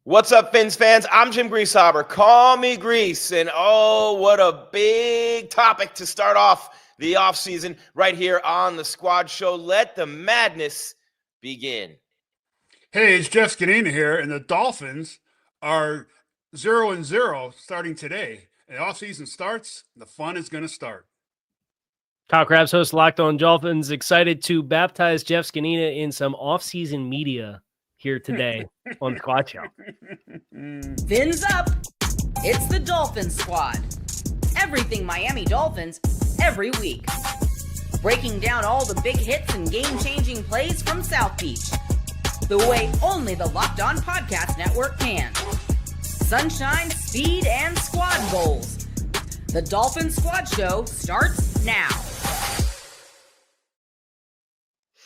What's up, Fins fans? I'm Jim Grieshaber. Call me Gries. And oh, what a big topic to start off the offseason right here on the Squad Show. Let the madness begin. Hey, it's Zgonina here, and the Dolphins are 0-0 starting today. And the offseason starts, the fun is going to start. Kyle Krabs, host Locked On Dolphins, excited to baptize Jeff Zgonina in some off-season media here today on the Squad Show. Fins up! It's the Dolphins Squad. Everything Miami Dolphins, every week. Breaking down all the big hits and game-changing plays from South Beach. The way only the Locked On Podcast Network can. Sunshine, speed, and squad goals. The Dolphins Squad Show starts now.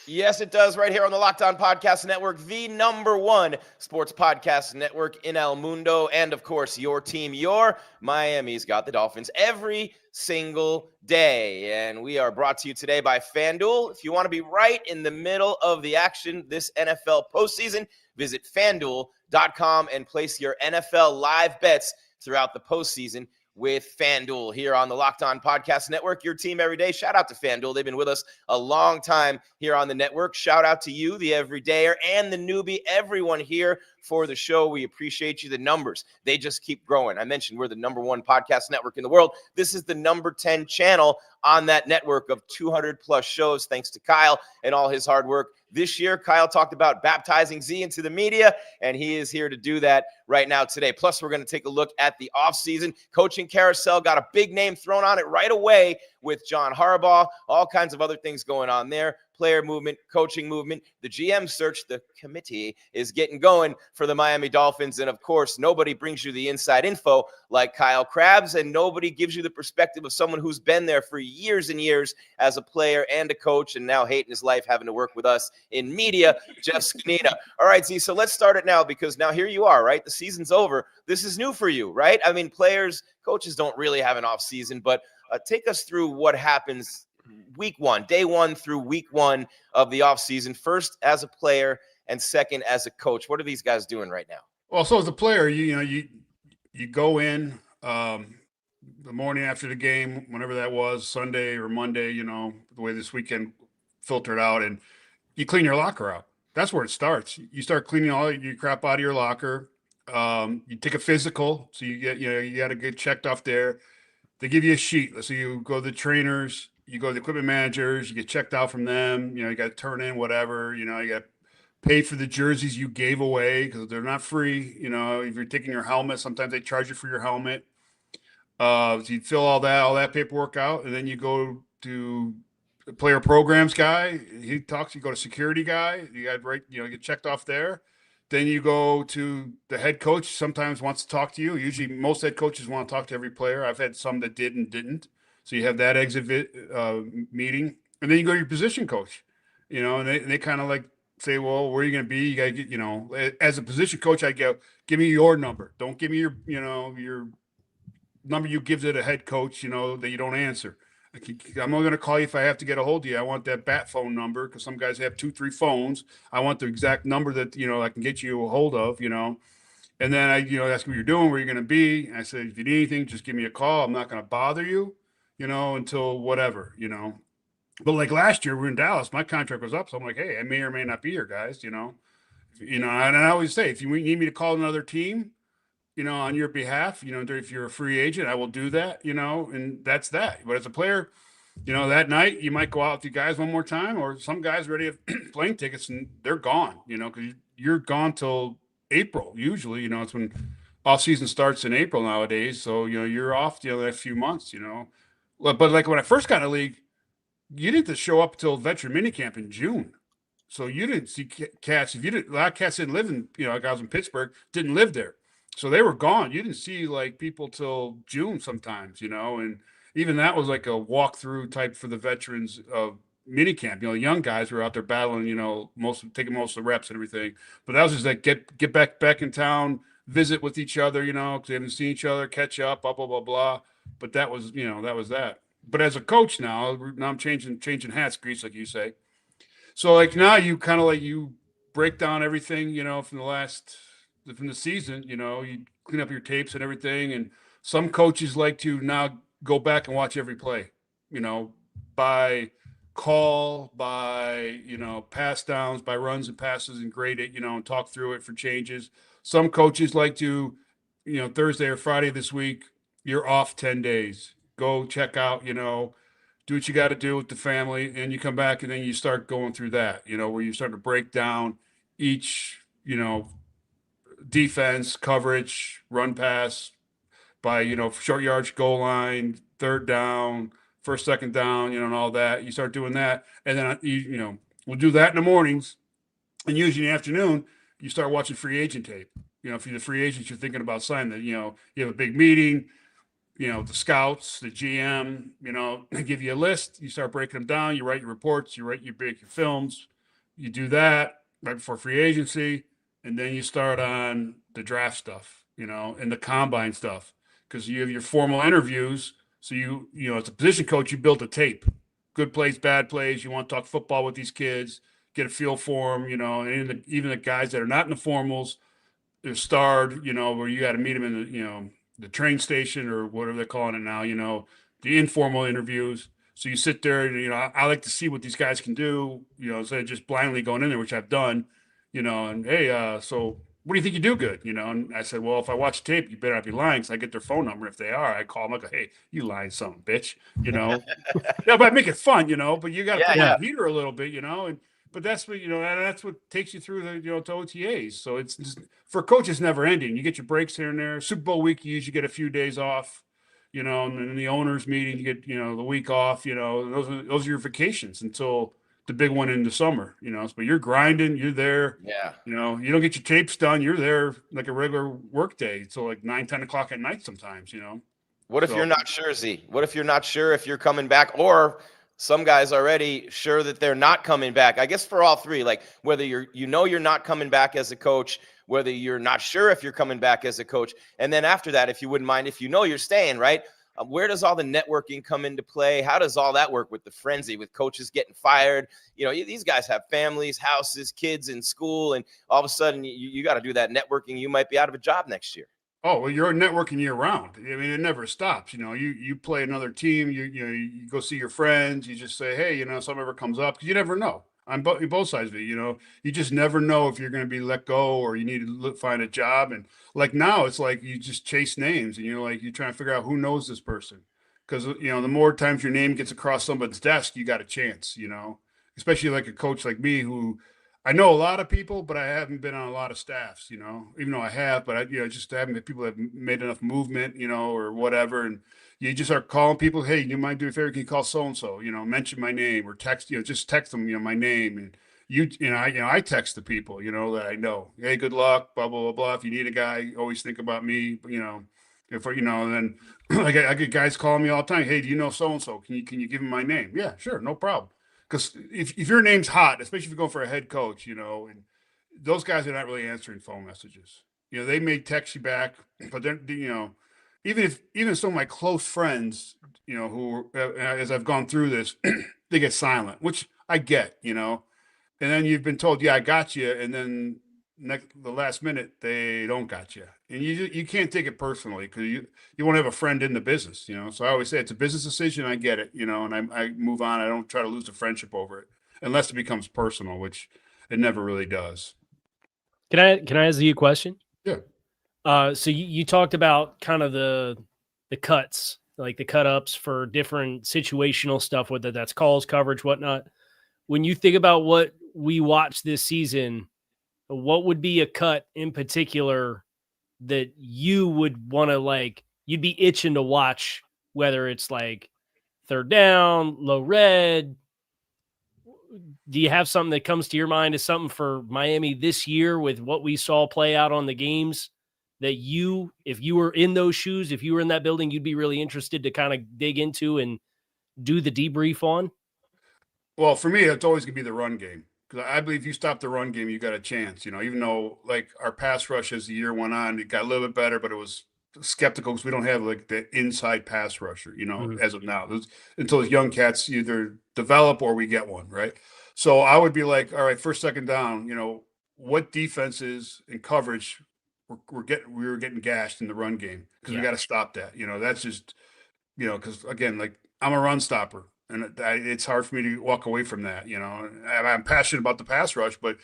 Yes, it does, right here on the Locked On Podcast Network, the #1 sports podcast network in El Mundo. And, of course, your team, your Miami's got the Dolphins every single day. And we are brought to you today by FanDuel. If you want to be right in the middle of the action this NFL postseason, visit FanDuel.com and place your NFL live bets throughout the postseason with FanDuel here on the Locked On Podcast Network, your team every day. Shout out to FanDuel. They've been with us a long time here on the network. Shout out to you, the everydayer and the newbie, everyone here for the show. We appreciate you. The numbers, they just keep growing. I mentioned we're the #1 podcast network in the world. This is the number 10 channel on that network of 200 plus shows, thanks to Kyle and all his hard work. This year, Kyle talked about baptizing Z into the media, and he is here to do that right now today. Plus, we're going to take a look at the offseason. Coaching Carousel got a big name thrown on it right away with John Harbaugh, all kinds of other things going on there. Player movement, coaching movement, the GM search, the committee is getting going for the Miami Dolphins. And of course, nobody brings you the inside info like Kyle Krabs, and nobody gives you the perspective of someone who's been there for years and years as a player and a coach, and now hating his life having to work with us in media, Jeff Zgonina. All right, Z, so let's start it now, because now here you are, right? The season's over. This is new for you, right? I mean, players, coaches don't really have an off season, but take us through what happens week one, day one through week one of the offseason, first as a player and second as a coach. What are these guys doing right now? Well, so as a player, you go in the morning after the game, whenever that was, Sunday or Monday, the way this weekend filtered out, and you clean your locker out. That's where it starts. You start cleaning all your crap out of your locker. You take a physical, so you got to get checked off there. They give you a sheet. So you go to the trainers, you go to the equipment managers, you get checked out from them. You got to turn in whatever, you got to pay for the jerseys you gave away because they're not free. If you're taking your helmet, sometimes they charge you for your helmet. So you fill all that paperwork out, and then you go to the player programs guy. He talks, you go to security guy, you got get checked off there. Then you go to the head coach, sometimes wants to talk to you. Usually most head coaches want to talk to every player. I've had some that did and didn't. So you have that exit meeting. And then you go to your position coach, and they kind of like say, well, where are you going to be? You got to get, as a position coach, I go, give me your number. Don't give me your number you give to the head coach, that you don't answer. I'm only going to call you if I have to get a hold of you. I want that bat phone number because some guys have 2-3 phones. I want the exact number that, I can get you a hold of, And then I, ask what you're doing, where you're going to be. And I said, if you need anything, just give me a call. I'm not going to bother you, until whatever, But like last year, we were in Dallas. My contract was up. So I'm like, hey, I may or may not be here, guys, And I always say, if you need me to call another team, on your behalf, if you're a free agent, I will do that, and that's that. But as a player, that night you might go out with you guys one more time, or some guys already have plane tickets and they're gone, because you're gone till April. Usually, it's when off season starts in April nowadays. So, you're off, the next few months, But like when I first got in the league, you didn't show up till veteran minicamp in June. So you didn't see cats. A lot of cats didn't live in, like I was in Pittsburgh, didn't live there. So they were gone. You didn't see like people till June sometimes, and even that was like a walkthrough type for the veterans of minicamp. Young guys were out there battling, taking most of the reps and everything. But that was just like get back in town, visit with each other, because they haven't seen each other, catch up, blah blah blah blah. But that was, that was that. But as a coach now I'm changing hats, Gries, like you say. So like now you kind of like you break down everything, from the last from the season, you know, you clean up your tapes and everything. And some coaches like to now go back and watch every play, you know, by call, by, you know, pass downs, by runs and passes, and grade it, you know, and talk through it for changes. Some coaches like to, you know, Thursday or Friday this week, you're off 10 days. Go check out, you know, do what you got to do with the family, and you come back and then you start going through that, you know, where you start to break down each, you know, defense, coverage, run pass by, you know, short yards, goal line, third down, first, second down, you know, and all that. You start doing that. And then, you know, we'll do that in the mornings. And usually in the afternoon, you start watching free agent tape. You know, if you're the free agents, you're thinking about signing that, you know, you have a big meeting, you know, the scouts, the GM, you know, they give you a list. You start breaking them down. You write your reports, you write your films. You do that right before free agency. And then you start on the draft stuff, you know, and the combine stuff, because you have your formal interviews. So you know, as a position coach, you build a tape, good plays, bad plays. You want to talk football with these kids, get a feel for them, you know, and even the guys that are not in the formals, they're starred, you know, where you got to meet them in the, you know, the train station or whatever they're calling it now, you know, the informal interviews. So you sit there and, you know, I like to see what these guys can do, you know, instead of just blindly going in there, which I've done, you know, and hey, so what do you think you do good? You know, and I said, well, if I watch tape, you better not be lying. So I get their phone number. If they are, I call them. I go, hey, you lying something, bitch. You know, yeah, but I make it fun, you know, but you got to put on the heater a little bit, you know, and, but that's what, you know, that's what takes you through the, you know, to OTAs. So it's just, for coaches, never ending. You get your breaks here and there. Super Bowl week, you usually get a few days off, you know, and then the owners meeting, you get, you know, the week off, you know, those are your vacations until the big one in the summer, you know, but you're grinding, you're there, you know, you don't get your tapes done. You're there like a regular work day. So like 9-10 o'clock at night sometimes, you know. What if you're not sure, Z? What if you're not sure if you're coming back, or some guys already sure that they're not coming back? I guess for all three, like whether you're not coming back as a coach, whether you're not sure if you're coming back as a coach. And then after that, if you wouldn't mind, if you know you're staying, right? Where does all the networking come into play? How does all that work with the frenzy, with coaches getting fired? You know, these guys have families, houses, kids in school, and all of a sudden you got to do that networking. You might be out of a job next year. Oh, well, you're networking year round. I mean, it never stops. You know, you play another team, you go see your friends, you just say, hey, you know, something ever comes up, because you never know. On both sides of it, you know, you just never know if you're going to be let go or you need to find a job. And like now, it's like you just chase names and you're trying to figure out who knows this person. Because, you know, the more times your name gets across somebody's desk, you got a chance, you know, especially like a coach like me, who I know a lot of people, but I haven't been on a lot of staffs, you know, even though I have, but I, you know, just haven't been people that have made enough movement, you know, or whatever. And you just start calling people, hey, you mind doing a favor? Can you call so-and-so, you know, mention my name, or text, you know, just text them, you know, my name. And I text the people, you know, that I know, hey, good luck, blah, blah, blah, blah. If you need a guy, always think about me, you know, if, you know, then I get guys calling me all the time. Hey, do you know so-and-so? Can you give him my name? Yeah, sure. No problem. Because if your name's hot, especially if you're going for a head coach, you know, and those guys are not really answering phone messages. You know, they may text you back, but then, you know, even some of my close friends, you know, who, as I've gone through this, they get silent, which I get, you know, and then you've been told, yeah, I got you. And then the last minute, they don't got you. And you can't take it personally, because you won't have a friend in the business, you know. So I always say it's a business decision. I get it, you know, and I move on. I don't try to lose a friendship over it unless it becomes personal, which it never really does. Can I ask you a question? Yeah. So you talked about kind of the cuts, like the cut ups for different situational stuff, whether that's calls, coverage, whatnot. When you think about what we watched this season, what would be a cut in particular that you would want to, like, you'd be itching to watch, whether it's like third down, low red? Do you have something that comes to your mind as something for Miami this year with what we saw play out on the games that you, if you were in those shoes, if you were in that building, you'd be really interested to kind of dig into and do the debrief on? Well, for me, it's always going to be the run game. Because I believe if you stop the run game, you got a chance, you know, even though like our pass rush as the year went on, it got a little bit better, but it was skeptical because we don't have like the inside pass rusher, you know, as of now, until those young cats either develop or we get one, right? So I would be like, all right, first, second down, you know, what defenses and coverage we were getting gashed in the run game because we got to stop that. That's just, because again, like I'm a run stopper, and it's hard for me to walk away from that. I'm passionate about the pass rush, but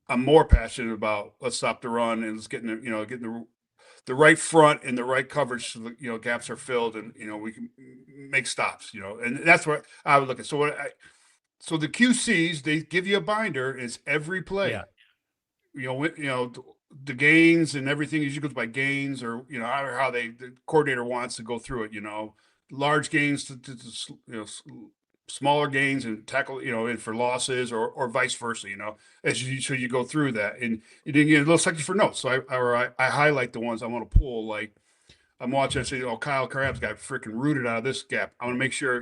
I'm more passionate about let's stop the run and let's get getting the right front and the right coverage so that, gaps are filled and, we can make stops, and that's what I would look at. So the QCs, they give you a binder. It's every play, the gains and everything usually goes by gains or, how the coordinator wants to go through it, large gains to smaller gains and tackle, and for losses or vice versa, so you go through that and you didn't get a little section for notes. So I highlight the ones I want to pull. Like I'm watching, I say, Kyle Krabs got freaking rooted out of this gap. I want to make sure,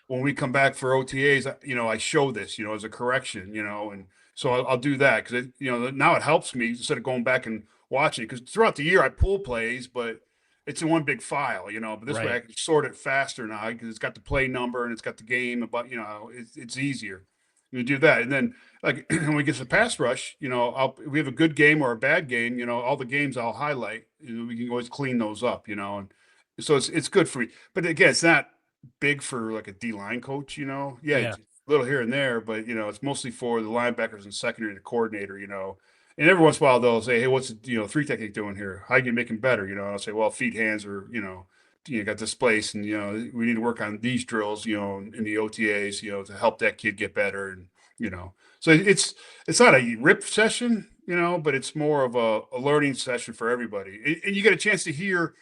when we come back for OTAs, I show this, as a correction, and so I'll do that because, now it helps me instead of going back and watching it because throughout the year I pull plays, but it's in one big file, but this way I can sort it faster now because it's got the play number and it's got the game, but it's easier. You do that. And then like when we get to the pass rush, if we have a good game or a bad game, all the games I'll highlight, we can always clean those up, and so it's good for me. But again, it's not big for like a D-line coach, it's a little here and there, but it's mostly for the linebackers and secondary, the coordinator, and every once in a while they'll say, hey, what's the three technique doing here? How can you make him better? And I'll say, well, feet, hands, or got displaced, and we need to work on these drills, in the OTAs, to help that kid get better, and so it's not a rip session, but it's more of a learning session for everybody, and you get a chance to hear,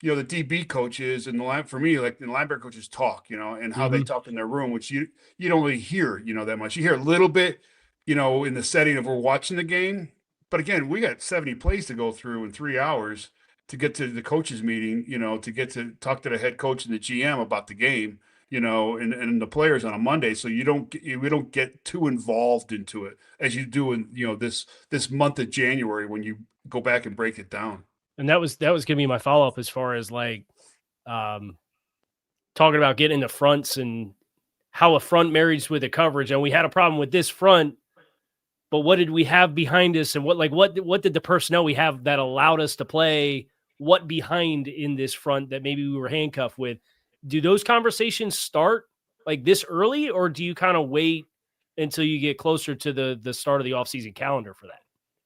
the DB coaches and for me, like the linebacker coaches talk, and how they talk in their room, which you don't really hear, that much. You hear a little bit, in the setting of we're watching the game. But again, we got 70 plays to go through in 3 hours to get to the coaches meeting, to get to talk to the head coach and the GM about the game, and the players on a Monday. So we don't get too involved into it as you do in, this month of January when you go back and break it down. And that was going to be my follow-up as far as like talking about getting the fronts and how a front marries with a coverage. And we had a problem with this front, but what did we have behind us, and what did the personnel we have that allowed us to play what behind in this front that maybe we were handcuffed with? Do those conversations start like this early, or do you kind of wait until you get closer to the start of the offseason calendar for that?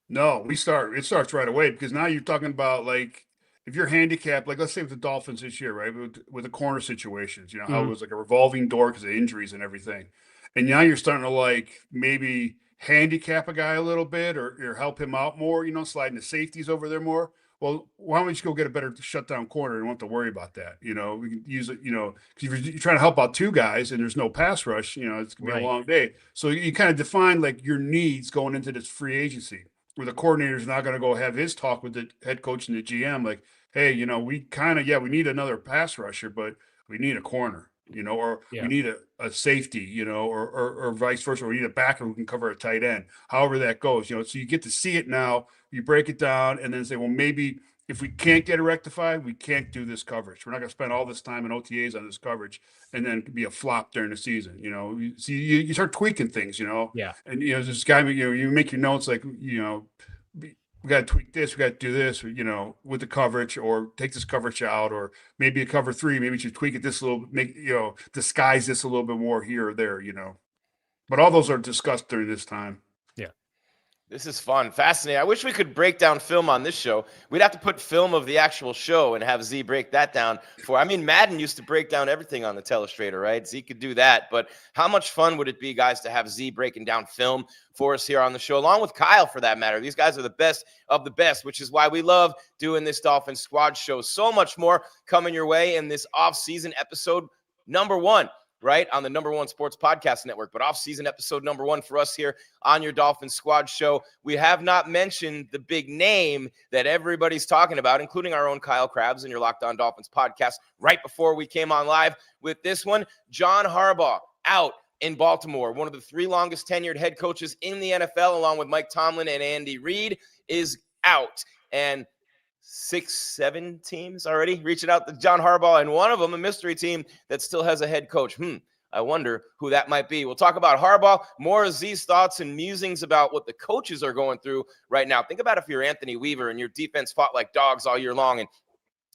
No, it starts right away because now you're talking about like if you're handicapped, like let's say with the Dolphins this year, right? With the corner situations, how it was like a revolving door because of injuries and everything. And now you're starting to like maybe handicap a guy a little bit or help him out more, sliding the safeties over there more. Well, why don't we just go get a better shutdown corner and don't have to worry about that? We can use it, because if you're trying to help out two guys and there's no pass rush, it's going to be a long day. So you kind of define like your needs going into this free agency where the coordinator is not going to go have his talk with the head coach and the GM. Like, hey, we need another pass rusher, but we need a corner. We need a safety, or vice versa. Or we need a backer who can cover a tight end. However that goes, so you get to see it now. You break it down and then say, well, maybe if we can't get it rectified, we can't do this coverage. We're not going to spend all this time in OTAs on this coverage and then be a flop during the season. You start tweaking things. Yeah. And this guy, you make your notes like, we got to tweak this, we got to do this, with the coverage, or take this coverage out, or maybe a cover three, maybe you should tweak it this a little, disguise this a little bit more here or there, But all those are discussed during this time. Yeah. This is fun, fascinating. I wish we could break down film on this show. We'd have to put film of the actual show and have Z break that down Madden used to break down everything on the telestrator, right? Z could do that, but how much fun would it be, guys, to have Z breaking down film for us here on the show, along with Kyle, for that matter. These guys are the best of the best, which is why we love doing this Dolphins Squad Show. So much more coming your way in this off-season episode number 1. Right on the #1 sports podcast network, but off-season episode number 1 for us here on your Dolphins Squad Show. We have not mentioned the big name that everybody's talking about, including our own Kyle Krabs and your Locked On Dolphins podcast right before we came on live with this one. John Harbaugh out in Baltimore, one of the 3 longest tenured head coaches in the NFL, along with Mike Tomlin and Andy Reid, is out. And 6-7 teams already reaching out to John Harbaugh, and one of them a mystery team that still has a head coach. I wonder who that might be. We'll talk about Harbaugh, more of Z's thoughts and musings about what the coaches are going through right now. Think about if you're Anthony Weaver and your defense fought like dogs all year long, and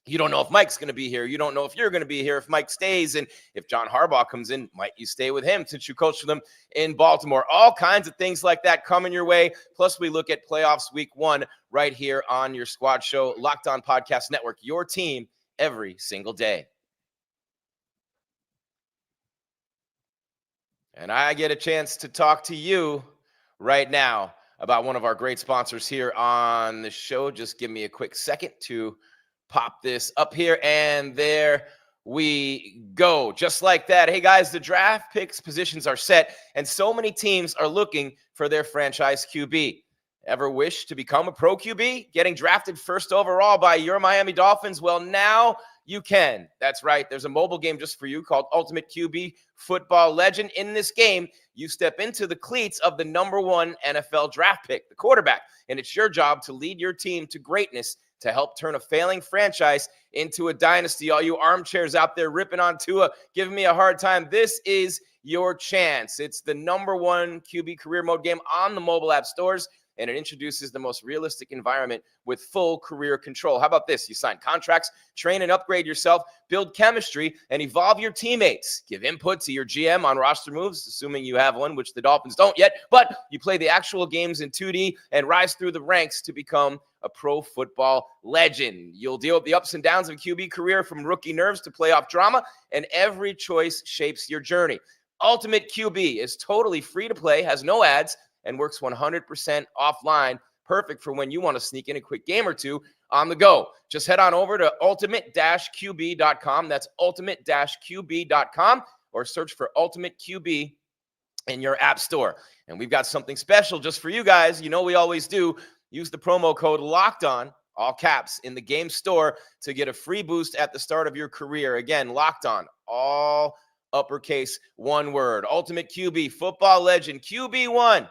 you don't know if Mike's going to be here. You don't know if you're going to be here, if Mike stays. And if John Harbaugh comes in, might you stay with him since you coached them in Baltimore? All kinds of things like that coming your way. Plus, we look at playoffs week 1 right here on your squad show, Locked On Podcast Network, your team every single day. And I get a chance to talk to you right now about one of our great sponsors here on the show. Just give me a quick second to pop this up here, and there we go. Just like that. Hey, guys, the draft picks positions are set, and so many teams are looking for their franchise QB. Ever wish to become a pro QB? Getting drafted first overall by your Miami Dolphins? Well, now you can. That's right. There's a mobile game just for you called Ultimate QB Football Legend. In this game, you step into the cleats of the #1 NFL draft pick, the quarterback, and it's your job to lead your team to greatness to help turn a failing franchise into a dynasty. All you armchairs out there ripping on Tua, giving me a hard time, this is your chance. It's the #1 QB career mode game on the mobile app stores, and it introduces the most realistic environment with full career control. How about this? You sign contracts, train and upgrade yourself, build chemistry, and evolve your teammates. Give input to your GM on roster moves, assuming you have one, which the Dolphins don't yet, but you play the actual games in 2D and rise through the ranks to become a pro football legend. You'll deal with the ups and downs of a QB career, from rookie nerves to playoff drama, and every choice shapes your journey. Ultimate QB is totally free to play, has no ads, and works 100% offline. Perfect for when you want to sneak in a quick game or two on the go. Just head on over to ultimate-qb.com. That's ultimate-qb.com, or search for Ultimate QB in your app store. And we've got something special just for you guys. You know we always do. Use the promo code LOCKEDON, all caps, in the game store to get a free boost at the start of your career. Again, Locked On, all uppercase, one word. Ultimate QB, football legend, QB1.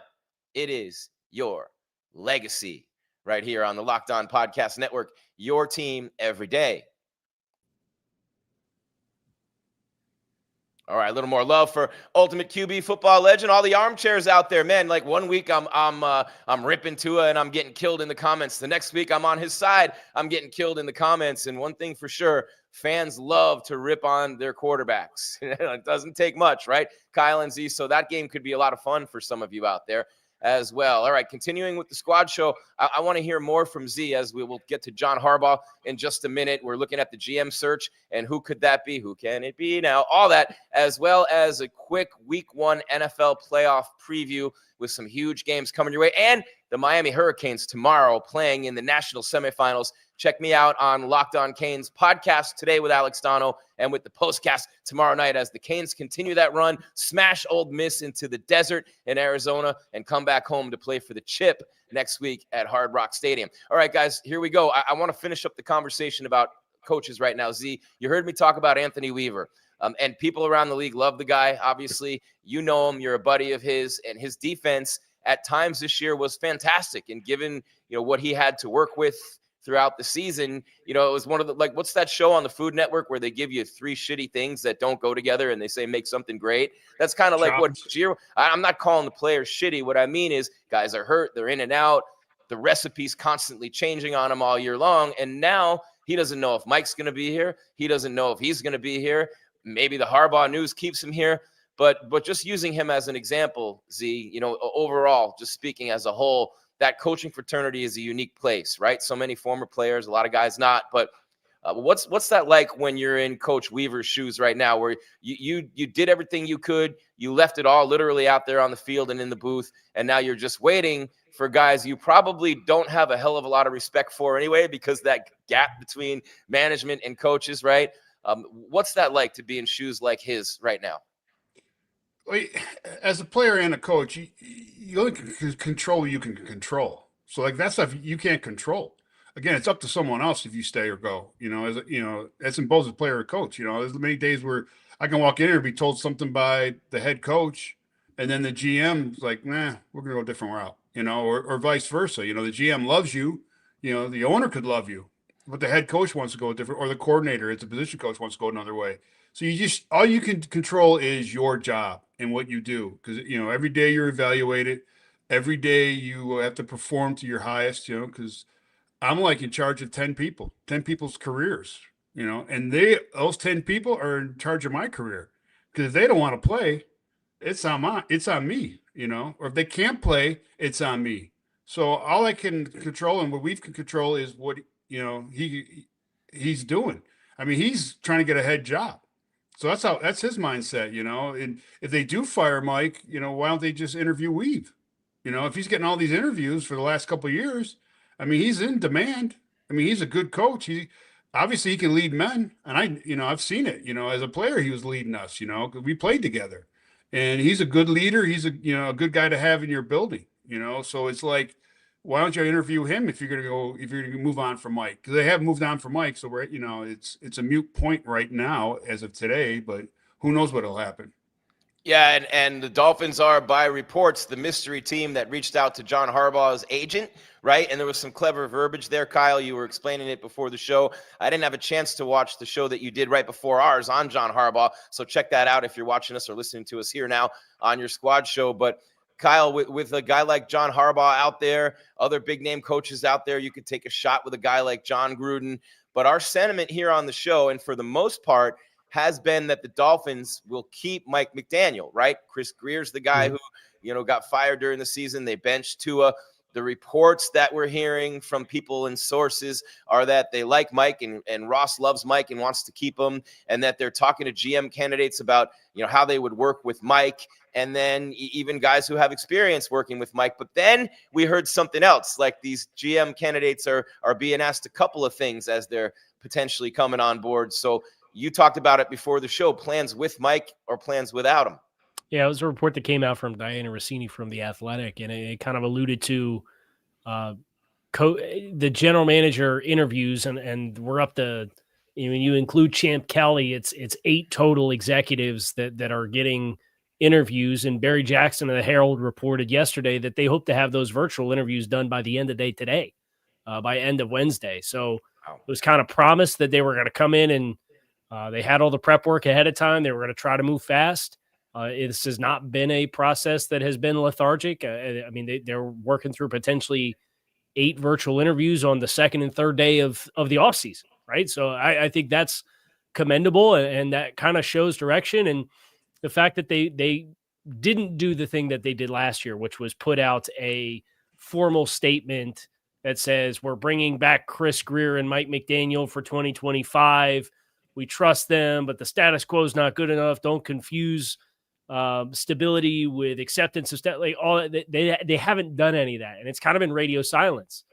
It is your legacy right here on the Locked On Podcast Network, your team every day. All right, a little more love for Ultimate QB football legend. All the armchairs out there, man. Like, one week I'm ripping Tua and I'm getting killed in the comments. The next week I'm on his side, I'm getting killed in the comments. And one thing for sure, fans love to rip on their quarterbacks. It doesn't take much, right? Kyle and Z. So that game could be a lot of fun for some of you out there as well. All right, continuing with the squad show, I want to hear more from Z as we will get to John Harbaugh in just a minute. We're looking at the GM search and who could that be? Who can it be now? All that, as well as a quick week 1 NFL playoff preview with some huge games coming your way, and the Miami Hurricanes tomorrow playing in the national semifinals. Check me out on Locked On Canes podcast today with Alex Dono, and with the postcast tomorrow night as the Canes continue that run, smash Ole Miss into the desert in Arizona, and come back home to play for the chip next week at Hard Rock Stadium. All right, guys, here we go. I want to finish up the conversation about coaches right now. Z, you heard me talk about Anthony Weaver. And people around the league love the guy. Obviously, you know him. You're a buddy of his. And his defense at times this year was fantastic. And given, what he had to work with throughout the season, it was one of the, like, what's that show on the Food Network where they give you 3 shitty things that don't go together and they say make something great? That's kind of like what I'm not calling the players shitty. What I mean is guys are hurt. They're in and out. The recipe's constantly changing on him all year long. And now he doesn't know if Mike's going to be here. He doesn't know if he's going to be here. Maybe the Harbaugh news keeps him here, but just using him as an example, Z, overall, just speaking as a whole, that coaching fraternity is a unique place, right? So many former players, a lot of guys not, but what's that like when you're in Coach Weaver's shoes right now, where you did everything you could, you left it all literally out there on the field and in the booth, and now you're just waiting for guys you probably don't have a hell of a lot of respect for anyway, because that gap between management and coaches, right? What's that like to be in shoes like his right now? As a player and a coach, you only can control what you can control. So like that stuff you can't control. Again, it's up to someone else if you stay or go. That's in both as a player or coach. There's many days where I can walk in here and be told something by the head coach, and then the GM's like, nah, we're gonna go a different route. Or vice versa. The GM loves you. The owner could love you. but the head coach wants to go different, or the coordinator, it's a position coach wants to go another way. So all you can control is your job and what you do. Because, every day you're evaluated. Every day you have to perform to your highest, because I'm like in charge of 10 people's careers, and those 10 people are in charge of my career. Because if they don't want to play, it's on me, or if they can't play, it's on me. So all I can control and what we can control is what, he's doing. I mean, he's trying to get a head job. So that's his mindset, and if they do fire Mike, why don't they just interview Weave? If he's getting all these interviews for the last couple of years, I mean, he's in demand. I mean, he's a good coach. Obviously he can lead men. And I've seen it, as a player, he was leading us, because we played together, and he's a good leader. He's a good guy to have in your building, so it's like, why don't you interview him if you're going to move on from Mike? Because they have moved on from Mike. So we're, it's a moot point right now as of today, but who knows what'll happen. Yeah, and the Dolphins are, by reports, the mystery team that reached out to John Harbaugh's agent, right? And there was some clever verbiage there, Kyle. You were explaining it before the show. I didn't have a chance to watch the show that you did right before ours on John Harbaugh, so check that out if you're watching us or listening to us here now on your squad show. But Kyle, with a guy like John Harbaugh out there, other big-name coaches out there, you could take a shot with a guy like John Gruden. But our sentiment here on the show, and for the most part, has been that the Dolphins will keep Mike McDaniel, right? Chris Grier's the guy who, got fired during the season. They benched Tua. The reports that we're hearing from people and sources are that they like Mike and Ross loves Mike and wants to keep him, and that they're talking to GM candidates about, how they would work with Mike, and then even guys who have experience working with Mike. But then we heard something else, like these GM candidates are being asked a couple of things as they're potentially coming on board. So you talked about it before the show, plans with Mike or plans without him. Yeah, it was a report that came out from Diana Rossini from The Athletic, and it kind of alluded to the general manager interviews, and we're up to, when you include Champ Kelly, it's 8 total executives that are getting interviews, and Barry Jackson of the Herald reported yesterday that they hope to have those virtual interviews done by the end of the day today, by end of Wednesday. So it was kind of promised that they were going to come in and they had all the prep work ahead of time. They were going to try to move fast. This has not been a process that has been lethargic. I mean, they're working through potentially 8 virtual interviews on the second and third day of the offseason, right? So I think that's commendable, and that kind of shows direction. And the fact that they didn't do the thing that they did last year, which was put out a formal statement that says, we're bringing back Chris Grier and Mike McDaniel for 2025. We trust them, but the status quo is not good enough. Don't confuse stability with acceptance of they haven't done any of that, and it's kind of been radio silence.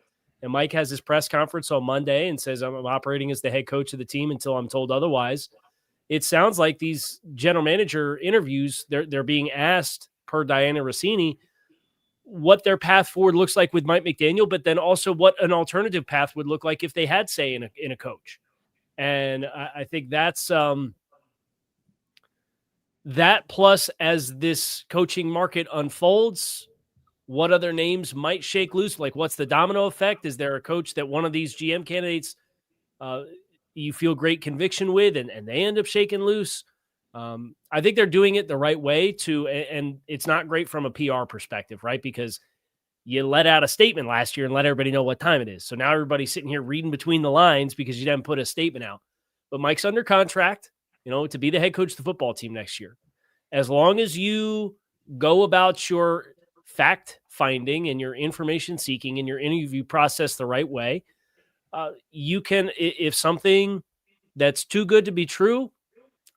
And Mike has his press conference on Monday and says, I'm operating as the head coach of the team until I'm told otherwise. It sounds like these general manager interviews, they're being asked, per Diana Rossini, what their path forward looks like with Mike McDaniel, but then also what an alternative path would look like if they had say in a coach. And I think that's that, plus as this coaching market unfolds, what other names might shake loose? Like, what's the domino effect? Is there a coach that one of these GM candidates you feel great conviction with, and they end up shaking loose? I think they're doing it the right way and it's not great from a PR perspective, right? Because you let out a statement last year and let everybody know what time it is. So now everybody's sitting here reading between the lines because you didn't put a statement out. But Mike's under contract, to be the head coach of the football team next year. As long as you go about your fact finding and your information seeking and your interview process the right way, you can, if something that's too good to be true,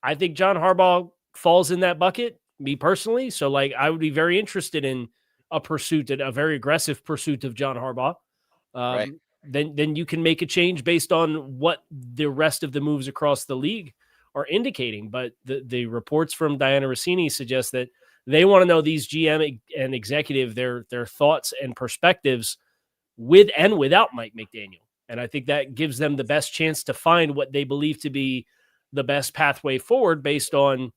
I think John Harbaugh falls in that bucket, me personally. So I would be very interested in a very aggressive pursuit of John Harbaugh. Right. Then you can make a change based on what the rest of the moves across the league are indicating. But the reports from Diana Rossini suggest that they want to know these GM and executive, their thoughts and perspectives with and without Mike McDaniel. And I think that gives them the best chance to find what they believe to be the best pathway forward based on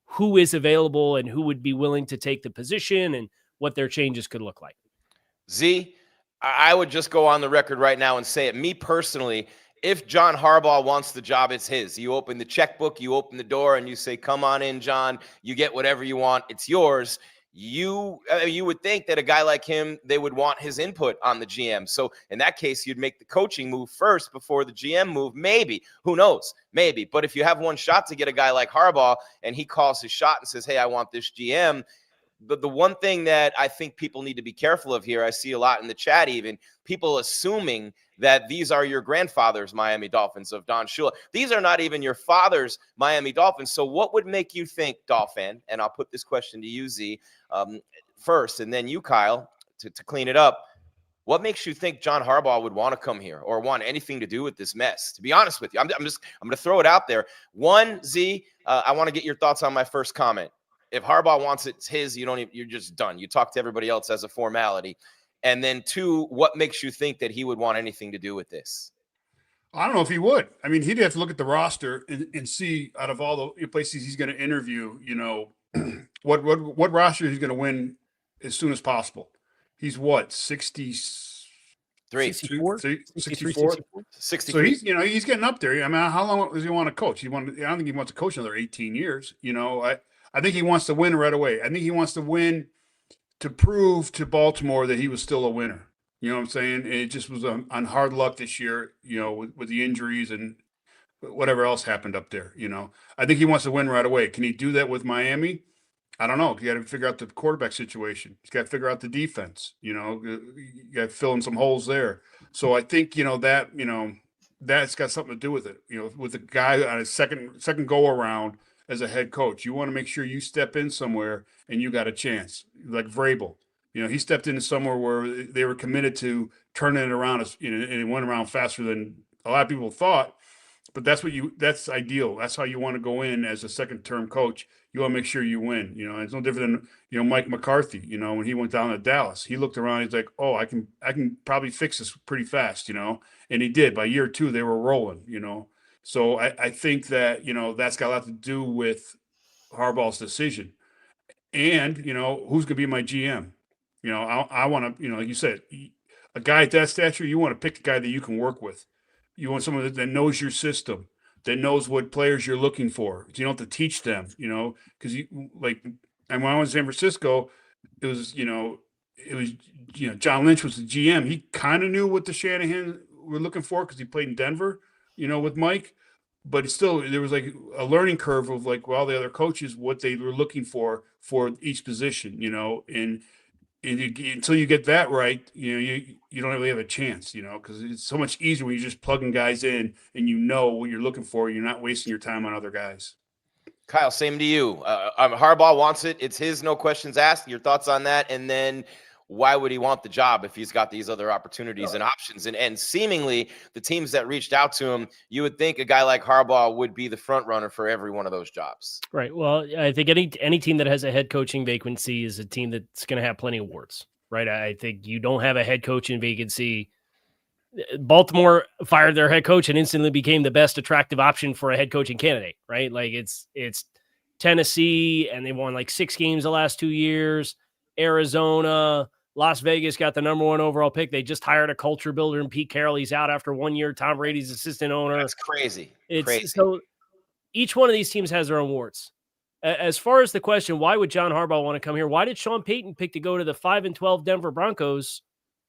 who is available and who would be willing to take the position and what their changes could look like. Z, I would just go on the record right now and say it. Me personally, if John Harbaugh wants the job, it's his. You open the checkbook, you open the door, and you say, come on in, John. You get whatever you want. It's yours. You would think that a guy like him, they would want his input on the GM. So in that case, you'd make the coaching move first before the GM move. Maybe. Who knows? Maybe. But if you have one shot to get a guy like Harbaugh and he calls his shot and says, hey, I want this GM, the one thing that I think people need to be careful of here, I see a lot in the chat even, people assuming that these are your grandfather's Miami Dolphins of Don Shula. These are not even your father's Miami Dolphins. So what would make you think, Dolphin, and I'll put this question to you, Z, first, and then you, Kyle, to clean it up. What makes you think John Harbaugh would want to come here or want anything to do with this mess? To be honest with you, I'm going to throw it out there. One, Z, I want to get your thoughts on my first comment. If Harbaugh wants it, it's his. You're just done. You talk to everybody else as a formality. And then two, what makes you think that he would want anything to do with this? I don't know if he would. I mean, he'd have to look at the roster and see out of all the places he's going to interview, what roster he's going to win as soon as possible. He's what, 63? 64? 64? 63. So he's getting up there. I mean, how long does he want to coach? I don't think he wants to coach another 18 years. I think he wants to win right away. I think he wants to win to prove to Baltimore that he was still a winner. You know what I'm saying? It just was on hard luck this year, with the injuries and whatever else happened up there. I think he wants to win right away. Can he do that with Miami? I don't know. You got to figure out the quarterback situation. He's got to figure out the defense. You got to fill in some holes there. So I think, that's got something to do with it. With the guy on his second go around as a head coach, you want to make sure you step in somewhere and you got a chance. Like Vrabel, he stepped into somewhere where they were committed to turning it around, and it went around faster than a lot of people thought. But that's ideal. That's how you want to go in as a second-term coach. You want to make sure you win. It's no different than Mike McCarthy. When he went down to Dallas, he looked around. He's like, "Oh, I can probably fix this pretty fast." And he did. By year 2, they were rolling. So I think that that's got a lot to do with Harbaugh's decision. And who's going to be my GM? I want to like you said, a guy at that stature. You want to pick a guy that you can work with. You want someone that knows your system, that knows what players you're looking for. You don't have to teach them, because and when I was in San Francisco, it was John Lynch was the GM. He kind of knew what the Shanahan were looking for because he played in Denver, with Mike. But still, there was like a learning curve of all the other coaches, what they were looking for each position, and until you get that right, you don't really have a chance, because it's so much easier when you're just plugging guys in and what you're looking for. You're not wasting your time on other guys. Kyle, same to you. Harbaugh wants it. It's his, no questions asked. Your thoughts on that? And then why would he want the job if he's got these other opportunities and options? And seemingly the teams that reached out to him, you would think a guy like Harbaugh would be the front runner for every one of those jobs. Right. Well, I think any team that has a head coaching vacancy is a team that's going to have plenty of warts, right? I think you don't have a head coaching vacancy. Baltimore fired their head coach and instantly became the best attractive option for a head coaching candidate, right? Like it's Tennessee, and they won 6 games the last 2 years. Arizona, Las Vegas got the number 1 overall pick. They just hired a culture builder in Pete Carroll. He's out after 1 year. Tom Brady's assistant owner. That's crazy. So each one of these teams has their own warts. As far as the question, why would John Harbaugh want to come here? Why did Sean Payton pick to go to the 5-12 Denver Broncos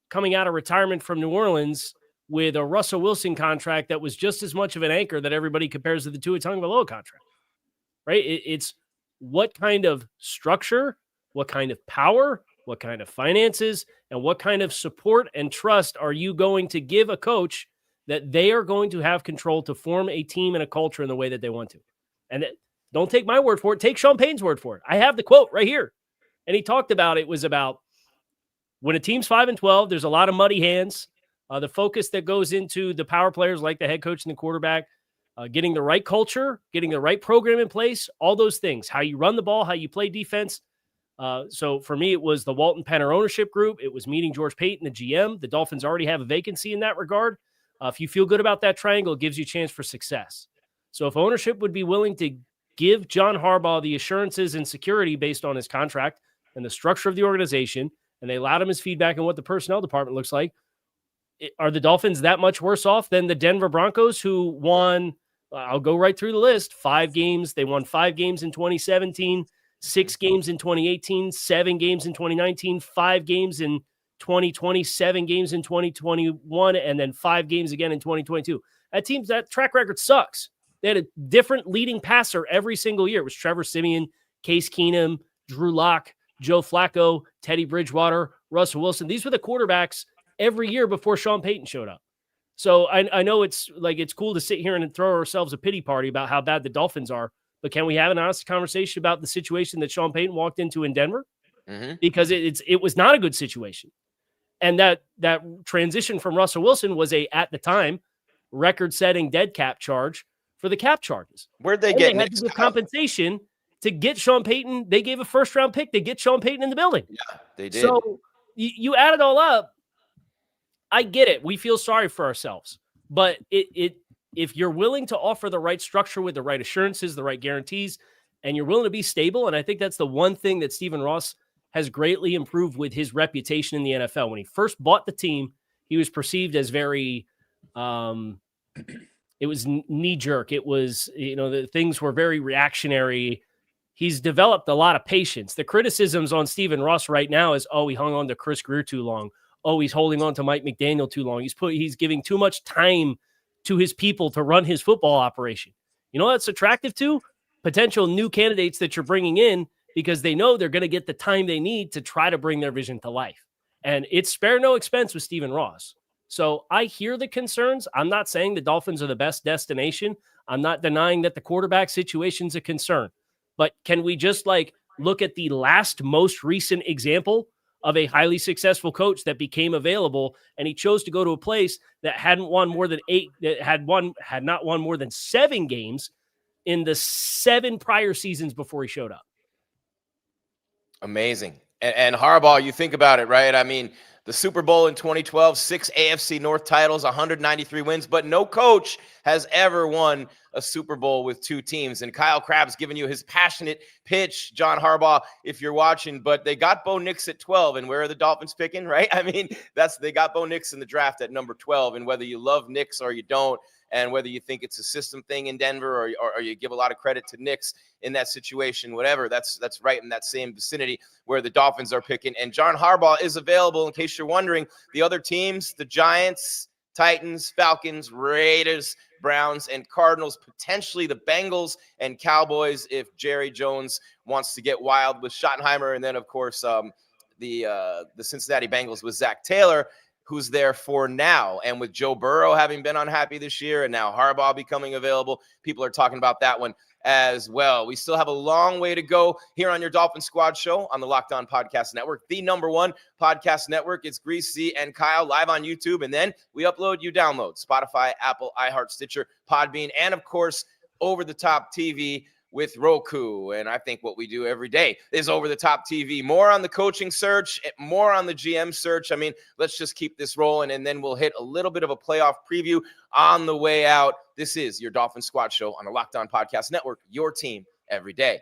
coming out of retirement from New Orleans with a Russell Wilson contract that was just as much of an anchor that everybody compares to the Tua Tagovailoa contract, right? It's what kind of structure, what kind of power, what kind of finances, and what kind of support and trust are you going to give a coach that they are going to have control to form a team and a culture in the way that they want to? And don't take my word for it. Take Sean Payton's word for it. I have the quote right here. And he talked about it was about when a team's 5-12, there's a lot of muddy hands. The focus that goes into the power players like the head coach and the quarterback, getting the right culture, getting the right program in place, all those things, how you run the ball, how you play defense. So for me, it was the Walton Penner ownership group. It was meeting George Payton, the GM. The Dolphins already have a vacancy in that regard. If you feel good about that triangle, it gives you a chance for success. So if ownership would be willing to give John Harbaugh the assurances and security based on his contract and the structure of the organization, and they allowed him his feedback on what the personnel department looks like, are the Dolphins that much worse off than the Denver Broncos, who won, I'll go right through the list, 5 games. They won 5 games in 2017, 6 games in 2018, 7 games in 2019, 5 games in 2020, 7 games in 2021, and then 5 games again in 2022. That track record sucks. They had a different leading passer every single year. It was Trevor Siemian, Case Keenum, Drew Lock, Joe Flacco, Teddy Bridgewater, Russell Wilson. These were the quarterbacks every year before Sean Payton showed up. So I know it's cool to sit here and throw ourselves a pity party about how bad the Dolphins are, but can we have an honest conversation about the situation that Sean Payton walked into in Denver? Mm-hmm. Because it was not a good situation. And that transition from Russell Wilson was at the time, record-setting dead cap charge for the cap charges. Where'd they get? They had to give compensation to get Sean Payton. They gave a first-round pick to get Sean Payton in the building. Yeah, they did. So you add it all up. I get it. We feel sorry for ourselves, but if you're willing to offer the right structure with the right assurances, the right guarantees, and you're willing to be stable, and I think that's the one thing that Stephen Ross has greatly improved with his reputation in the NFL. When he first bought the team, he was perceived as very, it was knee-jerk. It was, the things were very reactionary. He's developed a lot of patience. The criticisms on Stephen Ross right now is, he hung on to Chris Grier too long. He's holding on to Mike McDaniel too long. He's giving too much time to his people to run his football operation. You know what's attractive to? Potential new candidates that you're bringing in because they know they're going to get the time they need to try to bring their vision to life. And it's spare no expense with Stephen Ross. So I hear the concerns. I'm not saying the Dolphins are the best destination. I'm not denying that the quarterback situation's a concern. But can we just look at the most recent example of a highly successful coach that became available, and he chose to go to a place that hadn't won more than 8, that had not won more than 7 games in the 7 prior seasons before he showed up. Amazing. And Harbaugh, you think about it, right? I mean, the Super Bowl in 2012, 6 AFC North titles, 193 wins, but no coach has ever won a Super Bowl with 2 teams. And Kyle Crabb's giving you his passionate pitch, John Harbaugh, if you're watching. But they got Bo Nix at 12, and where are the Dolphins picking, right? I mean, they got Bo Nix in the draft at number 12, and whether you love Nix or you don't, and whether you think it's a system thing in Denver or you give a lot of credit to Nix in that situation, whatever, that's right in that same vicinity where the Dolphins are picking. And John Harbaugh is available, in case you're wondering. The other teams, the Giants, Titans, Falcons, Raiders, Browns, and Cardinals, potentially the Bengals and Cowboys if Jerry Jones wants to get wild with Schottenheimer. And then, of course, the Cincinnati Bengals with Zach Taylor, who's there for now. And with Joe Burrow having been unhappy this year and now Harbaugh becoming available, people are talking about that one as well. We still have a long way to go here on your Dolphins Squad Show on the Locked On Podcast Network, the #1 podcast network. It's Gries and Kyle live on YouTube, and then we upload, you download Spotify, Apple, iHeart, Stitcher, Podbean, and of course, over-the-top TV with Roku. And I think what we do every day is over-the-top TV. More on the coaching search, more on the GM search. I mean, let's just keep this rolling, and then we'll hit a little bit of a playoff preview on the way out. This is your Dolphins Squad Show on the Locked On Podcast Network, your team every day.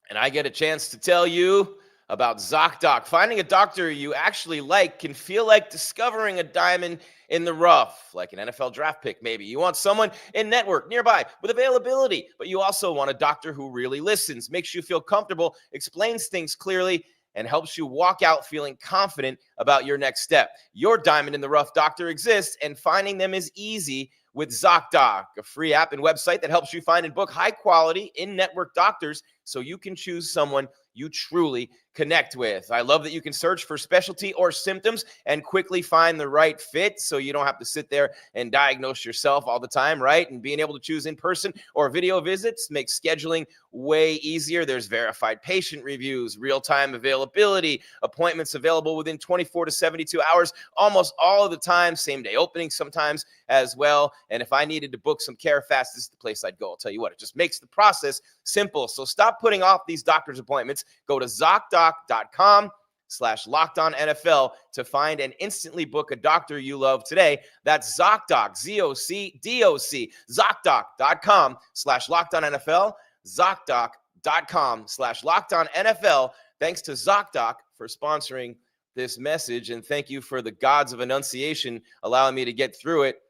And I get a chance to tell you about ZocDoc. Finding a doctor you actually like can feel like discovering a diamond in the rough, like an NFL draft pick maybe. You want someone in network, nearby, with availability, but you also want a doctor who really listens, makes you feel comfortable, explains things clearly, and helps you walk out feeling confident about your next step. Your diamond in the rough doctor exists, and finding them is easy with ZocDoc, a free app and website that helps you find and book high-quality in-network doctors so you can choose someone you truly connect with. I love that you can search for specialty or symptoms and quickly find the right fit so you don't have to sit there and diagnose yourself all the time, right? And being able to choose in-person or video visits makes scheduling way easier. There's verified patient reviews, real-time availability, appointments available within 24 to 72 hours, almost all of the time, same-day openings sometimes as well. And if I needed to book some care fast, this is the place I'd go. I'll tell you what, it just makes the process simple. So stop putting off these doctor's appointments. Go to ZocDoc.com/LockedOnNFL to find and instantly book a doctor you love today. That's ZocDoc, ZocDoc, ZocDoc.com/LockedOnNFL, ZocDoc.com/LockedOnNFL Thanks to ZocDoc for sponsoring this message, and thank you for the gods of enunciation allowing me to get through it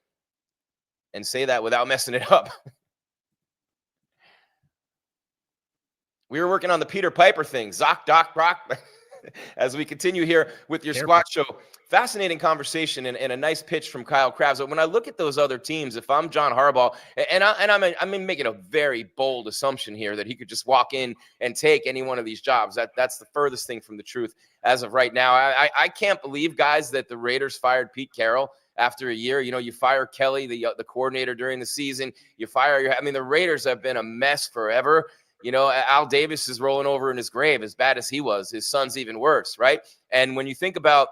and say that without messing it up. We were working on the Peter Piper thing, ZocDoc, Brock, as we continue here with your squad show. Fascinating conversation and a nice pitch from Kyle Krabs. But when I look at those other teams, if I'm John Harbaugh, and I'm making a very bold assumption here that he could just walk in and take any one of these jobs. That's the furthest thing from the truth as of right now. I can't believe, guys, that the Raiders fired Pete Carroll after a year. You fire Kelly, the coordinator, during the season. The Raiders have been a mess forever. Al Davis is rolling over in his grave, as bad as he was. His son's even worse, right? And when you think about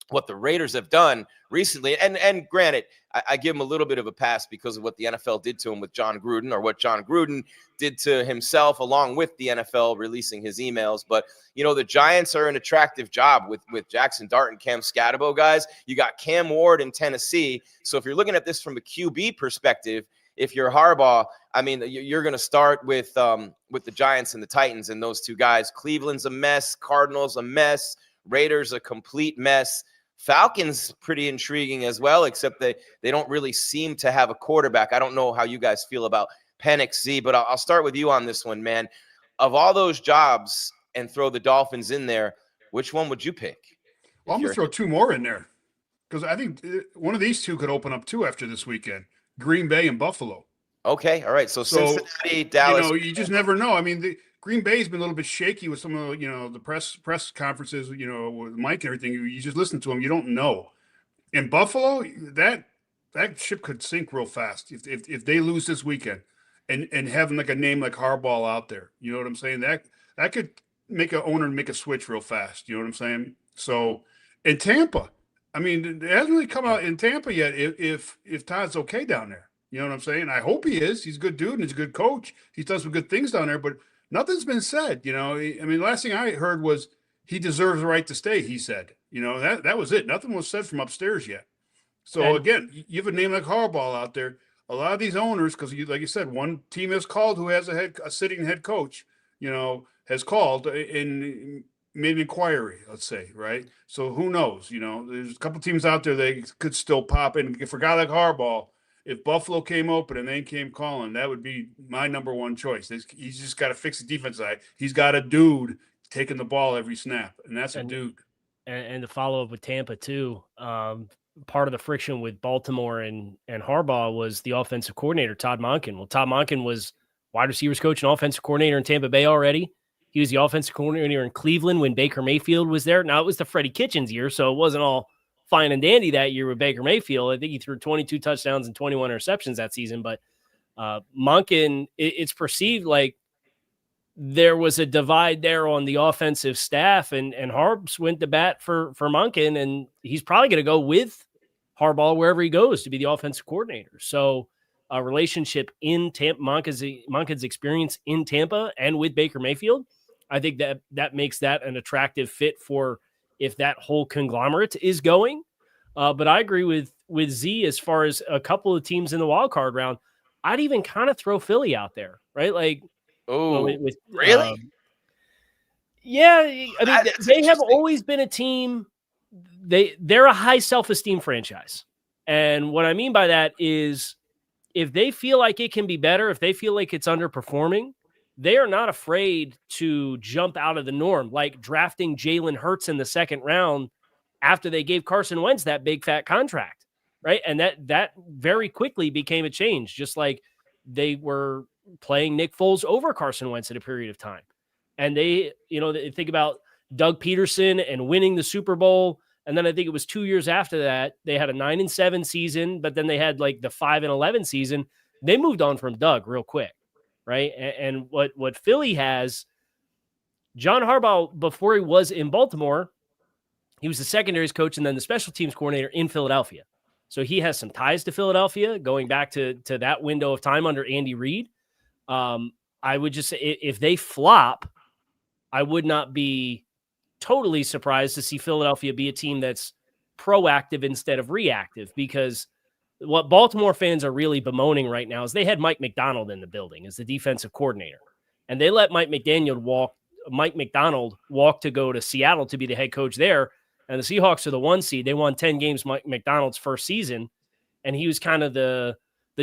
what the Raiders have done recently, and granted, I give him a little bit of a pass because of what the NFL did to him with John Gruden, or what John Gruden did to himself along with the NFL releasing his emails. But, the Giants are an attractive job with Jackson Dart and Cam Scatabo, guys. You got Cam Ward in Tennessee. So if you're looking at this from a QB perspective, if you're Harbaugh, you're going to start with the Giants and the Titans and those two guys. Cleveland's a mess. Cardinals a mess. Raiders a complete mess. Falcons pretty intriguing as well, except they don't really seem to have a quarterback. I don't know how you guys feel about Penix, Z, but I'll start with you on this one, man. Of all those jobs, and throw the Dolphins in there, which one would you pick? Well, I'm going to throw two more in there, because I think one of these two could open up too after this weekend. Green Bay and Buffalo. Okay, all right. So Cincinnati, Dallas. You just never know. The Green Bay's been a little bit shaky with some of the press conferences, with Mike and everything. You just listen to them, you don't know. In Buffalo, that ship could sink real fast if they lose this weekend, and having like a name like Harbaugh out there. You know what I'm saying? That could make an owner make a switch real fast. You know what I'm saying? So in Tampa, it hasn't really come out in Tampa yet if Todd's okay down there. You know what I'm saying? I hope he is. He's a good dude and he's a good coach. He's done some good things down there, but nothing's been said. The last thing I heard was he deserves the right to stay, he said. That was it. Nothing was said from upstairs yet. So, again, you have a name like Harbaugh out there. A lot of these owners, because like you said, one team has called who has a sitting head coach, has called and made an inquiry, let's say, right? So who knows? There's a couple teams out there that could still pop in. For a guy like Harbaugh, if Buffalo came open and they came calling, that would be my number one choice. He's just got to fix the defense side. He's got a dude taking the ball every snap, and that's a dude. And to follow up with Tampa too, part of the friction with Baltimore and Harbaugh was the offensive coordinator, Todd Monken. Well, Todd Monken was wide receivers coach and offensive coordinator in Tampa Bay already. He was the offensive coordinator in Cleveland when Baker Mayfield was there. Now, it was the Freddie Kitchens year, so it wasn't all fine and dandy that year with Baker Mayfield. I think he threw 22 touchdowns and 21 interceptions that season. But Monken, it's perceived like there was a divide there on the offensive staff, and Harbs went to bat for Monken, and he's probably going to go with Harbaugh wherever he goes to be the offensive coordinator. So a relationship in Tampa, Monken's experience in Tampa and with Baker Mayfield, I think that makes that an attractive fit for if that whole conglomerate is going. But I agree with Z as far as a couple of teams in the wild card round. I'd even kind of throw Philly out there, right? Like, really? Yeah. They have always been a team. They're a high self-esteem franchise. And what I mean by that is if they feel like it can be better, if they feel like it's underperforming, they are not afraid to jump out of the norm, like drafting Jalen Hurts in the second round after they gave Carson Wentz that big fat contract, right? And that very quickly became a change, just like they were playing Nick Foles over Carson Wentz at a period of time. And they think about Doug Peterson and winning the Super Bowl. And then I think it was 2 years after that, they had a 9-7 season, but then they had like the 5-11 season. They moved on from Doug real quick. Right. And what Philly has, John Harbaugh, before he was in Baltimore, he was the secondaries coach and then the special teams coordinator in Philadelphia. So he has some ties to Philadelphia going back to that window of time under Andy Reid. I would just say if they flop, I would not be totally surprised to see Philadelphia be a team that's proactive instead of reactive, because what Baltimore fans are really bemoaning right now is they had Mike McDaniel in the building as the defensive coordinator, and they let Mike McDaniel walk Mike McDonald walked to go to Seattle to be the head coach there. And the Seahawks are the 1 seed. They won 10 games Mike McDonald's first season. And he was kind of the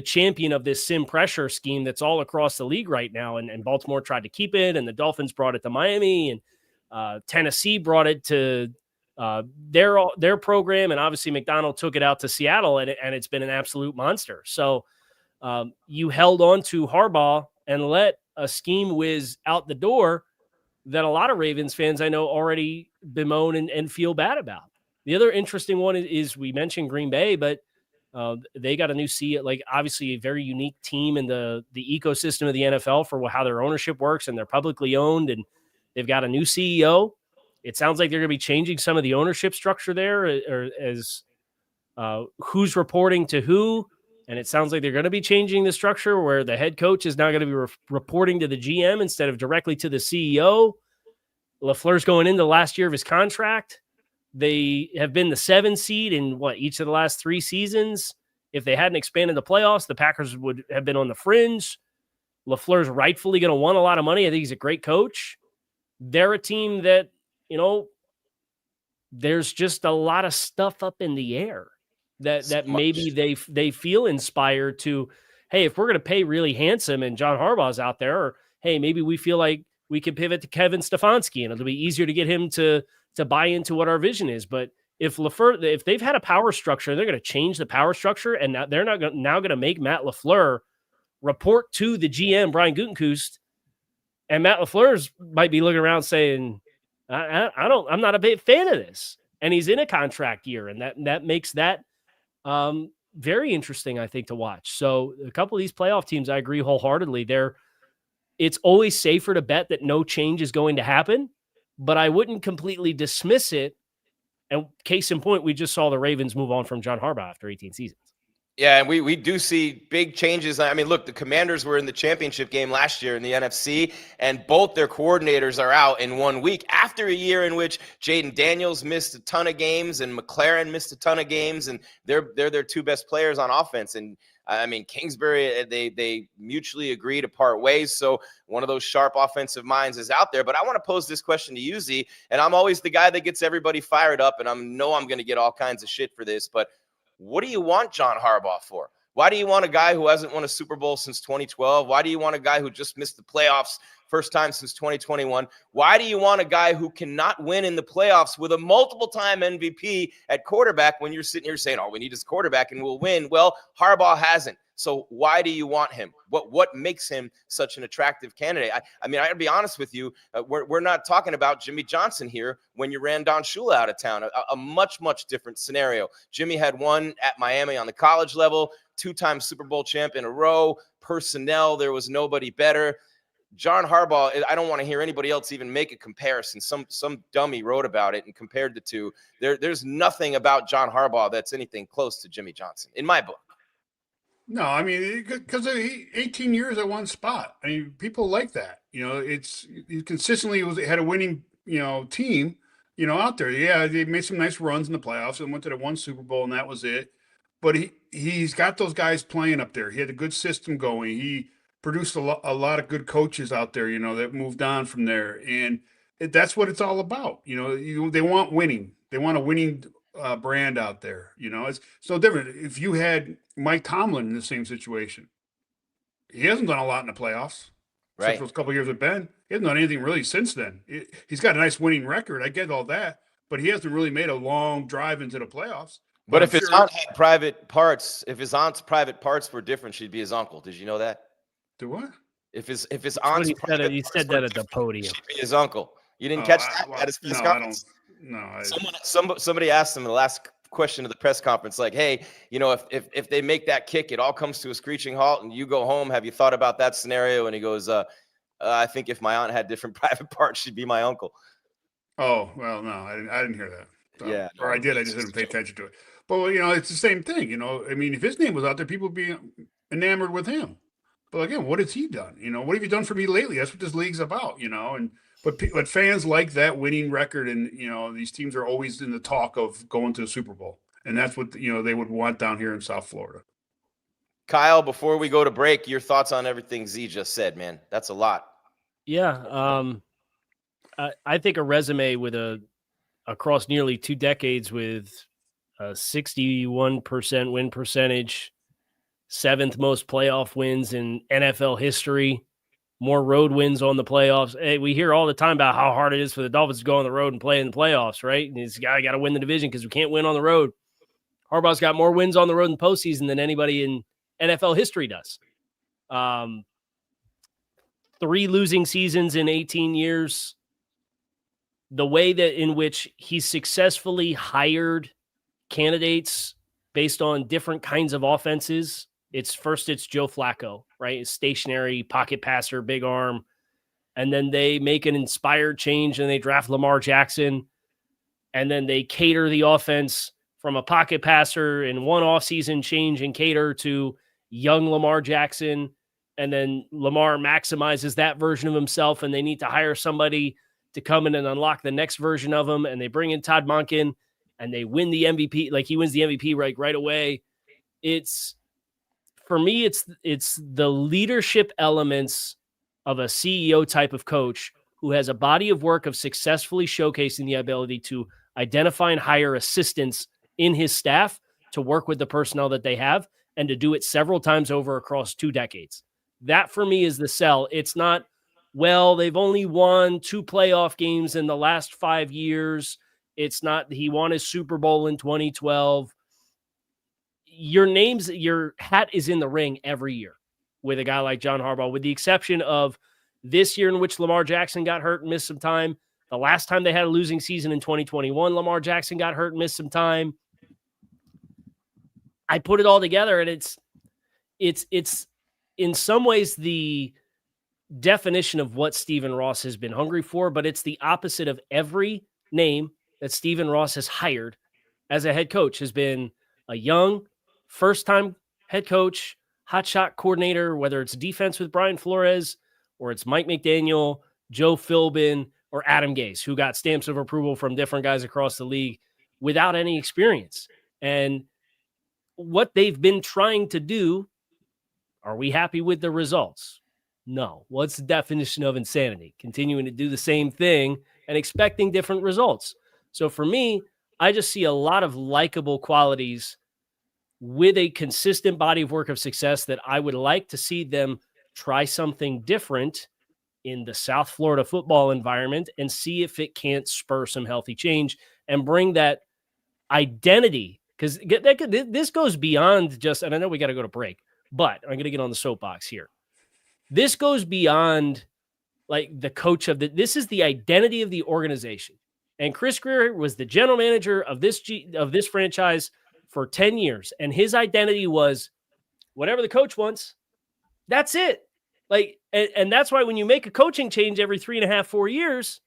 champion of this sim pressure scheme that's all across the league right now. And Baltimore tried to keep it, and the Dolphins brought it to Miami, and Tennessee brought it to their program. And obviously McDonald took it out to Seattle, and it's been an absolute monster. So you held on to Harbaugh and let a scheme whiz out the door that a lot of Ravens fans I know already bemoan and feel bad about. The other interesting one is we mentioned Green Bay, but they got a new CEO, like obviously a very unique team in the ecosystem of the NFL for how their ownership works, and they're publicly owned, and they've got a new CEO. It sounds like they're going to be changing some of the ownership structure there, or as who's reporting to who. And it sounds like they're going to be changing the structure where the head coach is now going to be reporting to the GM instead of directly to the CEO. LaFleur's going into the last year of his contract. They have been the 7 seed in each of the last 3 seasons. If they hadn't expanded the playoffs, the Packers would have been on the fringe. LaFleur's rightfully going to want a lot of money. I think he's a great coach. They're a team that, there's just a lot of stuff up in the air that maybe they feel inspired to, hey, if we're going to pay really handsome and John Harbaugh's out there, or hey, maybe we feel like we can pivot to Kevin Stefanski and it'll be easier to get him to buy into what our vision is. But if they've had a power structure, they're going to change the power structure, and they're not going to make Matt LaFleur report to the GM Brian Gutekunst, and Matt LaFleur might be looking around saying, I'm not a big fan of this, and he's in a contract year, and that makes that very interesting, I think, to watch. So a couple of these playoff teams, I agree wholeheartedly. It's always safer to bet that no change is going to happen, but I wouldn't completely dismiss it. And case in point, we just saw the Ravens move on from John Harbaugh after 18 seasons. Yeah, and we do see big changes. I mean, look, the Commanders were in the championship game last year in the NFC, and both their coordinators are out in 1 week after a year in which Jaden Daniels missed a ton of games and McLaren missed a ton of games, and they're their 2 best players on offense. And I mean, Kingsbury, they mutually agree to part ways. So one of those sharp offensive minds is out there. But I want to pose this question to you, Z, and I'm always the guy that gets everybody fired up, and I'm going to get all kinds of shit for this, but what do you want John Harbaugh for? Why do you want a guy who hasn't won a Super Bowl since 2012? Why do you want a guy who just missed the playoffs first time since 2021? Why do you want a guy who cannot win in the playoffs with a multiple-time MVP at quarterback when you're sitting here saying, all we need is a quarterback and we'll win? Well, Harbaugh hasn't. So why do you want him? What makes him such an attractive candidate? I mean, I gotta be honest with you. We're not talking about Jimmy Johnson here when you ran Don Shula out of town. A much, much different scenario. Jimmy had one at Miami on the college level, 2-time Super Bowl champ in a row. Personnel, there was nobody better. John Harbaugh, I don't want to hear anybody else even make a comparison. Some dummy wrote about it and compared the two. There's nothing about John Harbaugh that's anything close to Jimmy Johnson, in my book. No, I mean, because 18 years at one spot. I mean, people like that. He consistently had a winning, team, out there. Yeah, they made some nice runs in the playoffs and went to the 1 Super Bowl, and that was it. But he's got those guys playing up there. He had a good system going. He produced a lot of good coaches out there, that moved on from there. And that's what it's all about. They want winning. They want a winning brand out there. It's so different. If you had Mike Tomlin in the same situation, he hasn't done a lot in the playoffs. Right. Except for a couple of years with Ben. He hasn't done anything really since then. He's got a nice winning record. I get all that, but he hasn't really made a long drive into the playoffs. But if his aunt had private parts, if his aunt's private parts were different, she'd be his uncle. Did you know that? Do what? If his aunt's he said that at the podium. She'd be his uncle. You didn't catch that at his press conference? Somebody asked him in the last question of the press conference, like, hey, if they make that kick, it all comes to a screeching halt and you go home. Have you thought about that scenario? And he goes, I think if my aunt had different private parts, she'd be my uncle. Oh, well, no, I didn't hear that. So, yeah. Or I did. I just didn't pay attention to it. But, it's the same thing. I mean, if his name was out there, people would be enamored with him. But again, what has he done? What have you done for me lately? That's what this league's about, But fans like that winning record, and these teams are always in the talk of going to the Super Bowl, and that's what they would want down here in South Florida. Kyle, before we go to break, your thoughts on everything Z just said, man. That's a lot. Yeah, I think a resume with across nearly 2 decades with a 61% win percentage, 7th most playoff wins in NFL history, more road wins on the playoffs. Hey, we hear all the time about how hard it is for the Dolphins to go on the road and play in the playoffs, right? And this guy got to win the division because we can't win on the road. Harbaugh's got more wins on the road in postseason than anybody in NFL history does. 3 losing seasons in 18 years. The way that in which he successfully hired candidates based on different kinds of offenses. It's Joe Flacco, right? It's stationary, pocket passer, big arm. And then they make an inspired change and they draft Lamar Jackson. And then they cater the offense from a pocket passer in one offseason change and cater to young Lamar Jackson. And then Lamar maximizes that version of himself, and they need to hire somebody to come in and unlock the next version of him. And they bring in Todd Monken and they win the MVP. Like, he wins the MVP right away. For me, it's the leadership elements of a CEO type of coach who has a body of work of successfully showcasing the ability to identify and hire assistants in his staff to work with the personnel that they have and to do it several times over across 2 decades. That for me is the sell. It's not, well, they've only won 2 playoff games in the last 5 years. It's not, he won his Super Bowl in 2012. Your hat is in the ring every year with a guy like John Harbaugh, with the exception of this year in which Lamar Jackson got hurt and missed some time. The last time they had a losing season in 2021, Lamar Jackson got hurt and missed some time. I put it all together, and it's in some ways the definition of what Stephen Ross has been hungry for, but it's the opposite of every name that Stephen Ross has hired as a head coach. Has been a young, first-time head coach, hotshot coordinator, whether it's defense with Brian Flores or it's Mike McDaniel, Joe Philbin, or Adam Gase, who got stamps of approval from different guys across the league without any experience. And what they've been trying to do, are we happy with the results? No. What's the definition of insanity? Continuing to do the same thing and expecting different results. So for me, I just see a lot of likable qualities with a consistent body of work of success that I would like to see them try something different in the South Florida football environment and see if it can't spur some healthy change and bring that identity. Because this goes beyond just, and I know we got to go to break, but I'm going to get on the soapbox here. This goes beyond like the coach of this is the identity of the organization. And Chris Grier was the general manager of this franchise for 10 years. And his identity was whatever the coach wants, that's it. Like, and that's why when you make a coaching change every 3.5, 4 years,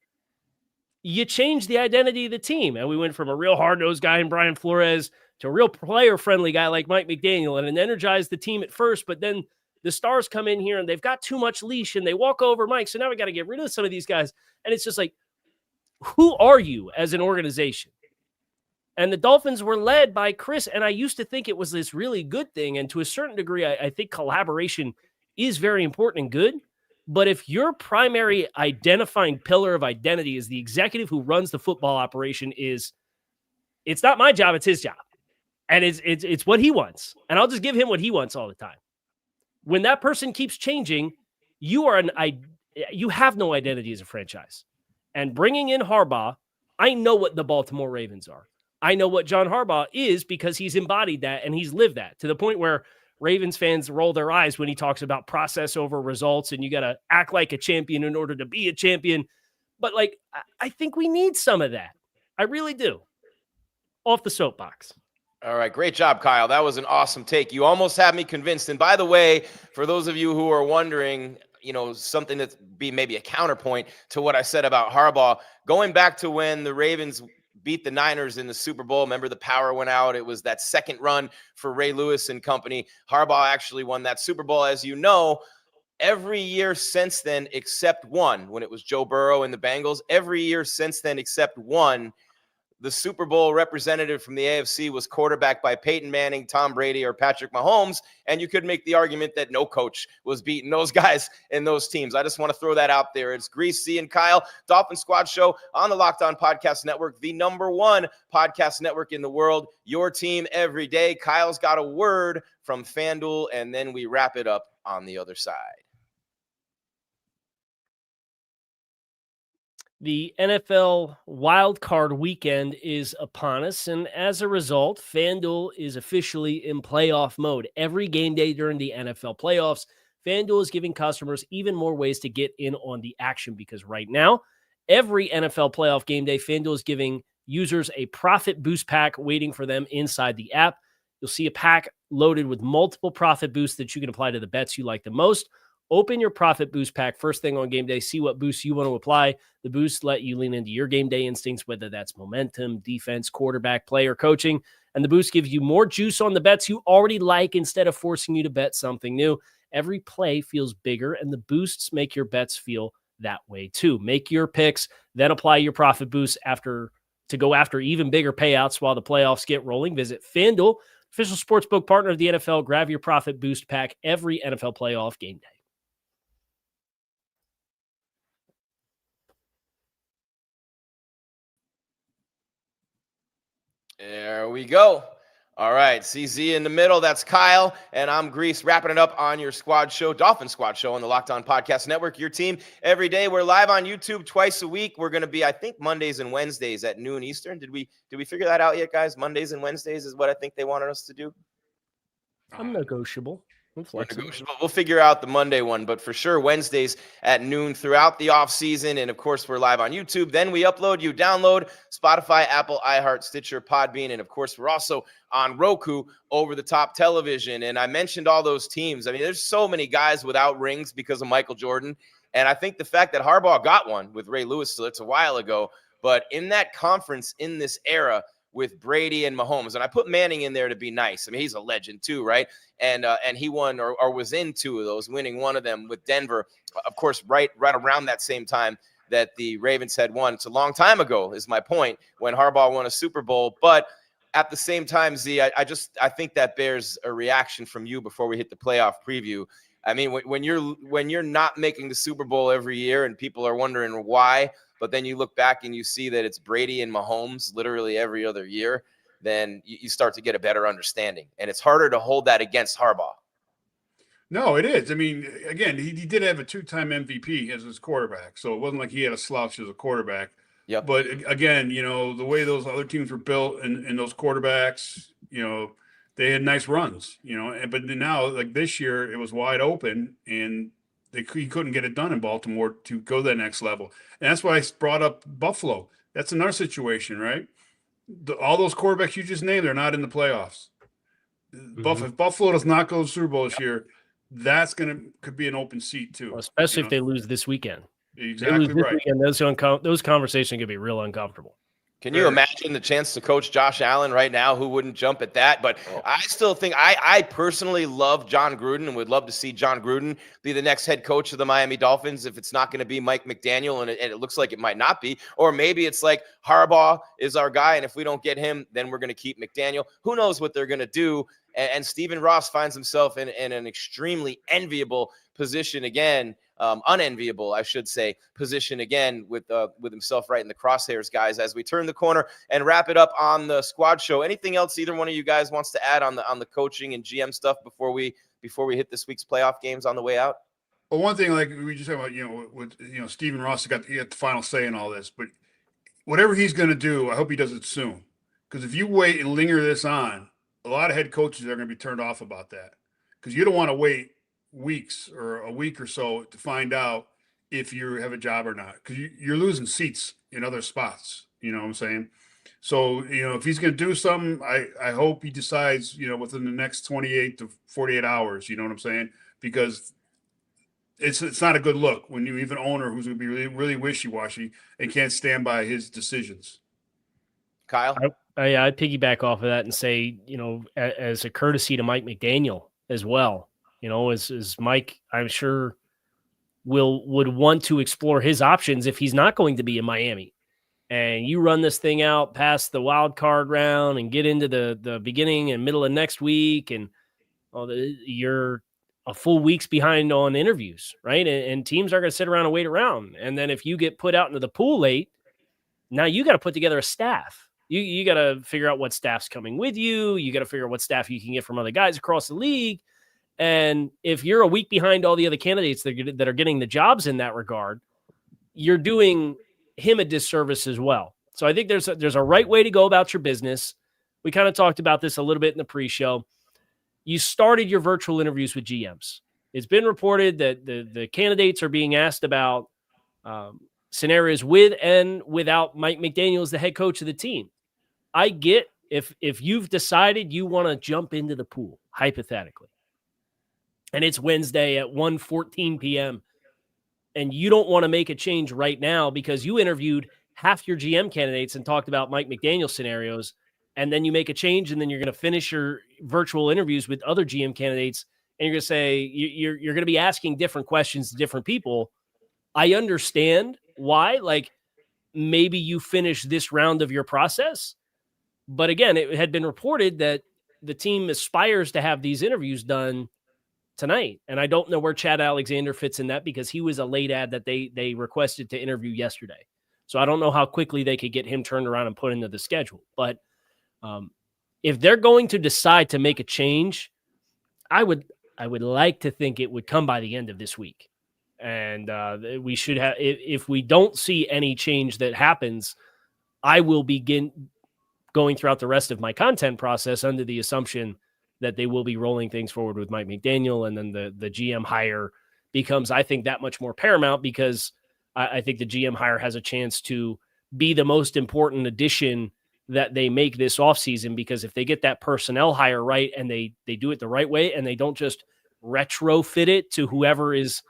you change the identity of the team. And we went from a real hard-nosed guy in Brian Flores to a real player-friendly guy like Mike McDaniel, and it energized the team at first, but then the stars come in here and they've got too much leash and they walk over Mike. So now we got to get rid of some of these guys. And it's just like, who are you as an organization? And the Dolphins were led by Chris. And I used to think it was this really good thing. And to a certain degree, I think collaboration is very important and good. But if your primary identifying pillar of identity is the executive who runs the football operation, it's not my job, it's his job. And it's what he wants. And I'll just give him what he wants all the time. When that person keeps changing, you have no identity as a franchise. And bringing in Harbaugh, I know what the Baltimore Ravens are. I know what John Harbaugh is because he's embodied that and he's lived that to the point where Ravens fans roll their eyes when he talks about process over results and you got to act like a champion in order to be a champion. But like, I think we need some of that. I really do. Off the soapbox. All right. Great job, Kyle. That was an awesome take. You almost had me convinced. And by the way, for those of you who are wondering, something that's be maybe a counterpoint to what I said about Harbaugh, going back to when the Ravens beat the Niners in the Super Bowl. Remember, the power went out. It was that second run for Ray Lewis and company. Harbaugh actually won that Super Bowl, as you know. Every year since then, except one, when it was Joe Burrow and the Bengals, every year since then, except one, the Super Bowl representative from the AFC was quarterbacked by Peyton Manning, Tom Brady, or Patrick Mahomes, and you could make the argument that no coach was beating those guys in those teams. I just want to throw that out there. It's Gries, and Kyle, Dolphins Squad Show on the Locked On Podcast Network, the #1 podcast network in the world. Your team every day. Kyle's got a word from FanDuel, and then we wrap it up on the other side. The NFL wildcard weekend is upon us, and as a result, FanDuel is officially in playoff mode. Every game day during the NFL playoffs, FanDuel is giving customers even more ways to get in on the action, because right now, every NFL playoff game day, FanDuel is giving users a profit boost pack waiting for them inside the app. You'll see a pack loaded with multiple profit boosts that you can apply to the bets you like the most. Open your profit boost pack first thing on game day. See what boosts you want to apply. The boosts let you lean into your game day instincts, whether that's momentum, defense, quarterback, play, or coaching. And the boost gives you more juice on the bets you already like instead of forcing you to bet something new. Every play feels bigger, and the boosts make your bets feel that way too. Make your picks, then apply your profit boosts to go after even bigger payouts while the playoffs get rolling. Visit FanDuel, official sportsbook partner of the NFL. Grab your profit boost pack every NFL playoff game day. There we go. All right, CZ in the middle. That's Kyle, and I'm Gries, wrapping it up on your squad show, Dolphin Squad Show on the Locked On Podcast Network. Your team every day. We're live on YouTube twice a week. We're going to be, I think, Mondays and Wednesdays at noon Eastern. Did we figure that out yet, guys? Mondays and Wednesdays is what I think they wanted us to do. I'm negotiable. We're negotiable. We'll figure out the Monday one, but for sure Wednesdays at noon throughout the off season. And of course, we're live on YouTube. Then we upload, you download Spotify, Apple, iHeart, Stitcher, Podbean, and of course, we're also on Roku over the top television. And I mentioned all those teams. I mean, there's so many guys without rings because of Michael Jordan. And I think the fact that Harbaugh got one with Ray Lewis, so it's a while ago, but in that conference in this era, with Brady and Mahomes. And I put Manning in there to be nice. I mean, he's a legend too, right? And he won or was in two of those, winning one of them with Denver, of course, right around that same time that the Ravens had won. It's a long time ago, is my point, when Harbaugh won a Super Bowl. But at the same time, Z, I think that bears a reaction from you before we hit the playoff preview. I mean, when you're not making the Super Bowl every year and people are wondering why, but then you look back and you see that it's Brady and Mahomes literally every other year, then you start to get a better understanding. And it's harder to hold that against Harbaugh. No, it is. I mean, again, he did have a 2-time MVP as his quarterback, so it wasn't like he had a slouch as a quarterback. Yep. But again, you know, the way those other teams were built and those quarterbacks, you know, they had nice runs, you know. But now, like this year, it was wide open, and he couldn't get it done in Baltimore to go to that next level. And that's why I brought up Buffalo. That's another situation, right? All those quarterbacks you just named are not in the playoffs. Mm-hmm. If Buffalo does not go to the Super Bowl this year, that's could be an open seat too. Well, especially if they lose this weekend. Exactly right. Weekend, those conversations could be real uncomfortable. Can you imagine the chance to coach Josh Allen right now? Who wouldn't jump at that? But I still think I personally love John Gruden and would love to see John Gruden be the next head coach of the Miami Dolphins if it's not going to be Mike McDaniel, and it looks like it might not be. Or maybe it's like Harbaugh is our guy, and if we don't get him, then we're going to keep McDaniel. Who knows what they're going to do? And Stephen Ross finds himself in an extremely enviable position again. Unenviable, I should say, position again with himself right in the crosshairs, guys, as we turn the corner and wrap it up on the squad show. Anything else either one of you guys wants to add on the coaching and GM stuff before we hit this week's playoff games on the way out? Well, one thing, like we just talked about, with Stephen Ross got the final say in all this, but whatever he's going to do, I hope he does it soon, because if you wait and linger this on, a lot of head coaches are going to be turned off about that, because you don't want to wait weeks or a week or so to find out if you have a job or not, because you're losing seats in other spots. You know what I'm saying? So, if he's going to do something, I hope he decides, within the next 28 to 48 hours, you know what I'm saying? Because it's not a good look when you have an owner who's going to be really, really wishy-washy and can't stand by his decisions. Kyle? I'd piggyback off of that and say, as a courtesy to Mike McDaniel as well, as Mike, I'm sure would want to explore his options if he's not going to be in Miami. and you run this thing out past the wild card round and get into the beginning and middle of next week, and you're a full week's behind on interviews, right? And teams are going to sit around and wait around. And then if you get put out into the pool late, now you got to put together a staff. You got to figure out what staff's coming with you. You got to figure out what staff you can get from other guys across the league. And if you're a week behind all the other candidates that are getting the jobs in that regard, you're doing him a disservice as well. So I think there's a right way to go about your business. We kind of talked about this a little bit in the pre-show. You started your virtual interviews with GMs. It's been reported that the candidates are being asked about scenarios with and without Mike McDaniel as the head coach of the team. I get if you've decided you want to jump into the pool, hypothetically, and it's Wednesday at 1:14 p.m., and you don't want to make a change right now because you interviewed half your GM candidates and talked about Mike McDaniel scenarios, and then you make a change, and then you're going to finish your virtual interviews with other GM candidates, and you're going to say you're going to be asking different questions to different people. I understand why, like, maybe you finish this round of your process. But again, it had been reported that the team aspires to have these interviews done tonight. And I don't know where Chad Alexander fits in that because he was a late ad that they requested to interview yesterday. So I don't know how quickly they could get him turned around and put into the schedule. But if they're going to decide to make a change, I would like to think it would come by the end of this week. And we should have, if we don't see any change that happens, I will begin going throughout the rest of my content process under the assumption that they will be rolling things forward with Mike McDaniel. And then the GM hire becomes, I think, that much more paramount because I think the GM hire has a chance to be the most important addition that they make this offseason, because if they get that personnel hire right and they do it the right way and they don't just retrofit it to whoever is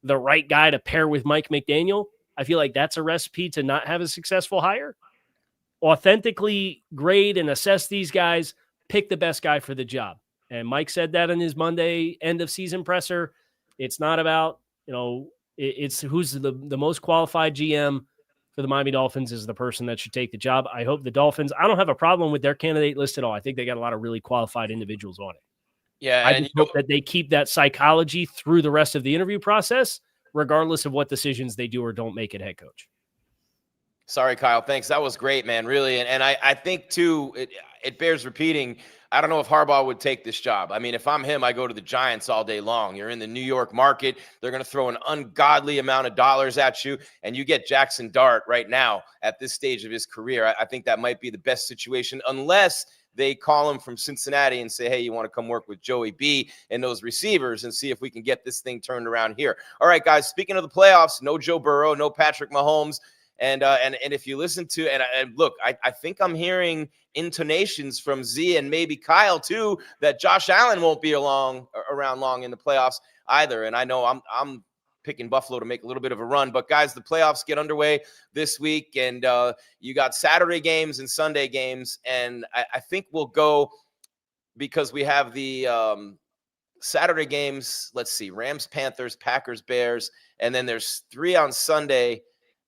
the right guy to pair with Mike McDaniel, I feel like that's a recipe to not have a successful hire. Authentically grade and assess these guys, pick the best guy for the job. And Mike said that in his Monday end of season presser. It's not about, it's who's the most qualified GM for the Miami Dolphins is the person that should take the job. I hope the Dolphins, I don't have a problem with their candidate list at all. I think they got a lot of really qualified individuals on it. Yeah. I just hope that they keep that psychology through the rest of the interview process, regardless of what decisions they do or don't make at head coach. Sorry, Kyle. Thanks. That was great, man. Really. And I think, too, it bears repeating. I don't know if Harbaugh would take this job. I mean, if I'm him, I go to the Giants all day long. You're in the New York market. They're going to throw an ungodly amount of dollars at you, and you get Jackson Dart right now at this stage of his career. I think that might be the best situation, unless they call him from Cincinnati and say, hey, you want to come work with Joey B and those receivers and see if we can get this thing turned around here. All right, guys, speaking of the playoffs, no Joe Burrow, no Patrick Mahomes. And if you listen to and look, I think I'm hearing intonations from Z and maybe Kyle too that Josh Allen won't be around long in the playoffs either. And I know I'm picking Buffalo to make a little bit of a run, but guys, the playoffs get underway this week, and you got Saturday games and Sunday games, and I think we'll go because we have the Saturday games. Let's see, Rams, Panthers, Packers, Bears, and then there's 3 on Sunday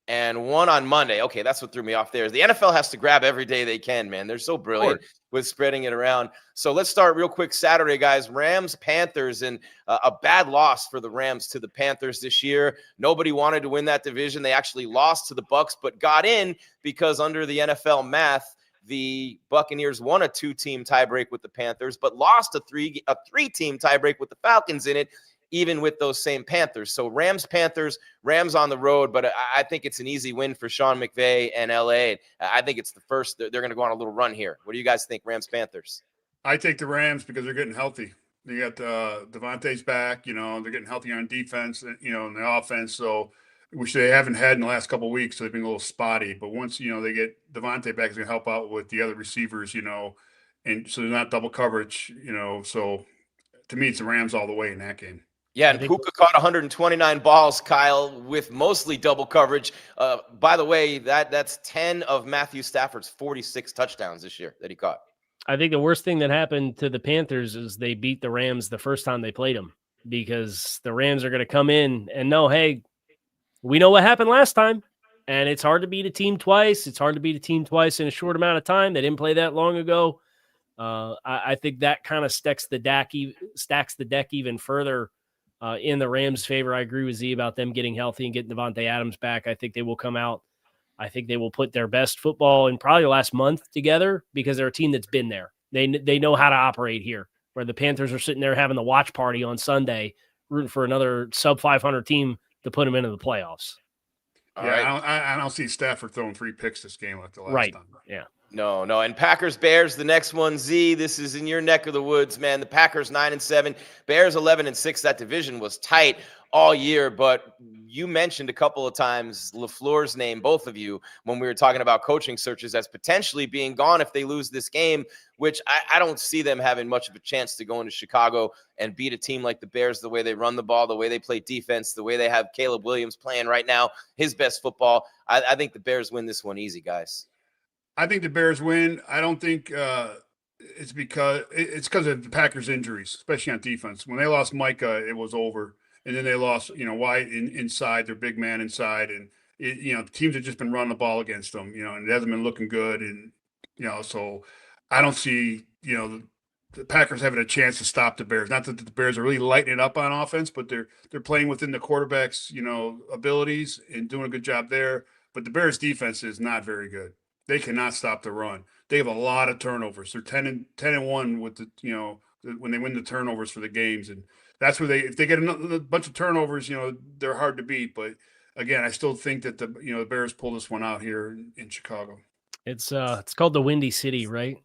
and 1 on Monday. Okay, that's what threw me off there. The NFL has to grab every day they can, man. They're so brilliant with spreading it around. So let's start real quick Saturday, guys. Rams, Panthers, and a bad loss for the Rams to the Panthers this year. Nobody wanted to win that division. They actually lost to the Bucs, but got in because under the NFL math, the Buccaneers won a 2-team tiebreak with the Panthers, but lost a 3-team tiebreak with the Falcons in it, even with those same Panthers. So Rams, Panthers, Rams on the road, but I think it's an easy win for Sean McVay and LA. I think it's the first. They're going to go on a little run here. What do you guys think, Rams, Panthers? I take the Rams because they're getting healthy. They got Devontae's back, they're getting healthy on defense, in the offense. So, which they haven't had in the last couple of weeks. So they've been a little spotty, but once, they get Devontae back, it's going to help out with the other receivers, and so they're not double coverage, so to me, it's the Rams all the way in that game. Yeah, and Puka caught 129 balls, Kyle, with mostly double coverage. By the way, that's 10 of Matthew Stafford's 46 touchdowns this year that he caught. I think the worst thing that happened to the Panthers is they beat the Rams the first time they played them, because the Rams are going to come in and know, hey, we know what happened last time, And it's hard to beat a team twice. It's hard to beat a team twice in a short amount of time. They didn't play that long ago. I think that kind of stacks the deck even further in the Rams' favor. I agree with Z about them getting healthy and getting Devontae Adams back. I think they will come out. I think they will put their best football in probably the last month together because they're a team that's been there. They know how to operate here, where the Panthers are sitting there having the watch party on Sunday, rooting for another sub-500 team to put them into the playoffs. I don't see Stafford throwing 3 picks this game like the last time. Yeah. No. And Packers-Bears, the next one, Z, this is in your neck of the woods, man. The Packers 9-7, Bears 11-6. That division was tight all year, but you mentioned a couple of times LaFleur's name, both of you, when we were talking about coaching searches as potentially being gone if they lose this game, which I don't see them having much of a chance to go into Chicago and beat a team like the Bears, the way they run the ball, the way they play defense, the way they have Caleb Williams playing right now, his best football. I think the Bears win this one easy, guys. I think the Bears win. I don't think it's because of the Packers' injuries, especially on defense. When they lost Micah, it was over. And then they lost, White inside, their big man inside. And, teams have just been running the ball against them, and it hasn't been looking good. And, so I don't see, the Packers having a chance to stop the Bears. Not that the Bears are really lighting it up on offense, but they're playing within the quarterback's, abilities and doing a good job there. But the Bears' defense is not very good. They cannot stop the run. They have a lot of turnovers. They're 10-1 with the, when they win the turnovers for the games. And that's where if they get a bunch of turnovers, they're hard to beat. But again, I still think that the Bears pull this one out here in Chicago. It's called the Windy City, right?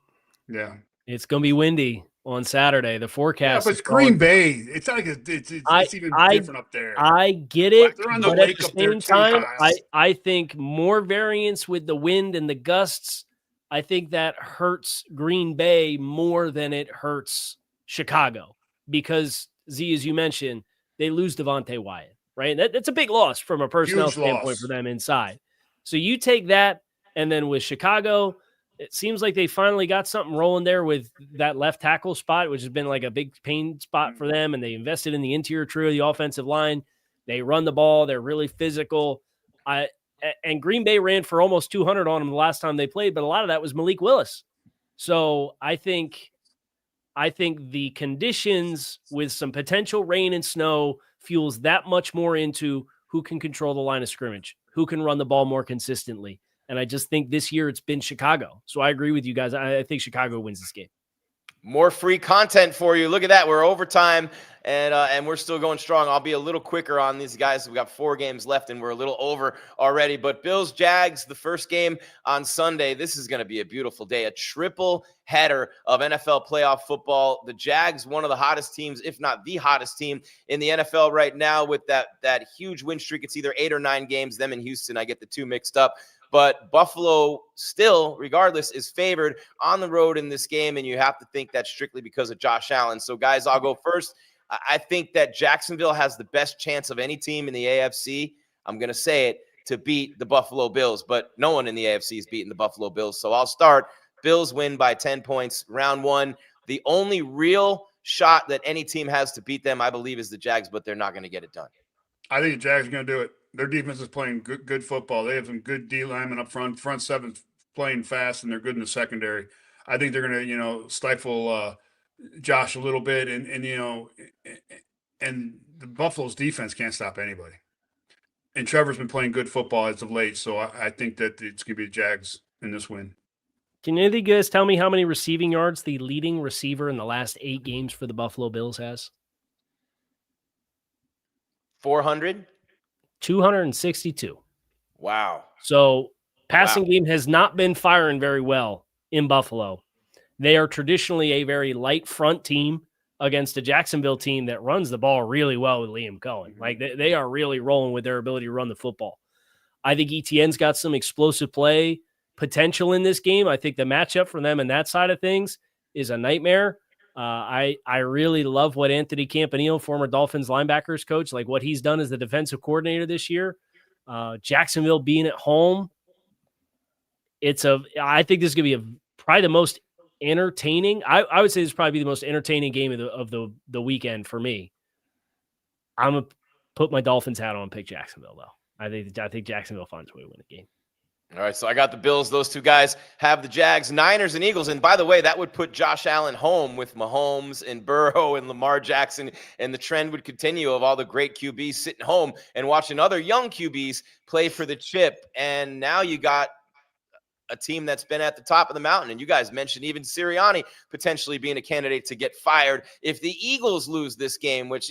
Yeah. It's going to be windy on Saturday. The forecast. Yeah, but it's Green Bay. It's not like it's even different up there. I get it. They're on the but lake at up the there same too, time, guys. I think more variance with the wind and the gusts. I think that hurts Green Bay more than it hurts Chicago because, Z, as you mentioned, they lose Devontae Wyatt, right? And that's a big loss from a personnel standpoint for them inside. So you take that, and then with Chicago, it seems like they finally got something rolling there with that left tackle spot, which has been like a big pain spot for them, and they invested in the interior trio of the offensive line. They run the ball. They're really physical. And Green Bay ran for almost 200 on them the last time they played, but a lot of that was Malik Willis. So I think the conditions with some potential rain and snow fuels that much more into who can control the line of scrimmage, who can run the ball more consistently. And I just think this year it's been Chicago. So I agree with you guys. I think Chicago wins this game. More free content for you. Look at that. We're overtime, and we're still going strong. I'll be a little quicker on these guys. We've got 4 games left, and we're a little over already. But Bills-Jags, the first game on Sunday. This is going to be a beautiful day. A triple header of NFL playoff football. The Jags, one of the hottest teams, if not the hottest team in the NFL right now with that huge win streak. It's either 8 or 9 games. Them in Houston, I get the 2 mixed up. But Buffalo still, regardless, is favored on the road in this game, and you have to think that's strictly because of Josh Allen. So, guys, I'll go first. I think that Jacksonville has the best chance of any team in the AFC, I'm going to say it, to beat the Buffalo Bills. But no one in the AFC is beating the Buffalo Bills. So I'll start. Bills win by 10 points, round 1. The only real shot that any team has to beat them, I believe, is the Jags, but they're not going to get it done. I think the Jags are going to do it. Their defense is playing good football. They have some good D linemen up front. Front seven playing fast, and they're good in the secondary. I think they're going to, stifle Josh a little bit, and the Buffalo's defense can't stop anybody. And Trevor's been playing good football as of late, so I think that it's going to be the Jags in this win. Can any of you guys tell me how many receiving yards the leading receiver in the last 8 games for the Buffalo Bills has? 400? 262. Wow. So passing game has not been firing very well in Buffalo. They are traditionally a very light front team against a Jacksonville team that runs the ball really well with Liam Cohen. Like they are really rolling with their ability to run the football. I think ETN's got some explosive play potential in this game. I think the matchup for them and that side of things is a nightmare. I really love what Anthony Campanile, former Dolphins linebackers coach, like what he's done as the defensive coordinator this year. Jacksonville being at home, I think this is going to be probably the most entertaining. I would say this is probably the most entertaining game of the weekend for me. I'm going to put my Dolphins hat on and pick Jacksonville, though. I think Jacksonville finds a way to win the game. All right, so I got the Bills. Those two guys have the Jags, Niners, and Eagles. And by the way, that would put Josh Allen home with Mahomes and Burrow and Lamar Jackson, and the trend would continue of all the great QBs sitting home and watching other young QBs play for the chip. And now you got a team that's been at the top of the mountain. And you guys mentioned even Sirianni potentially being a candidate to get fired if the Eagles lose this game, which,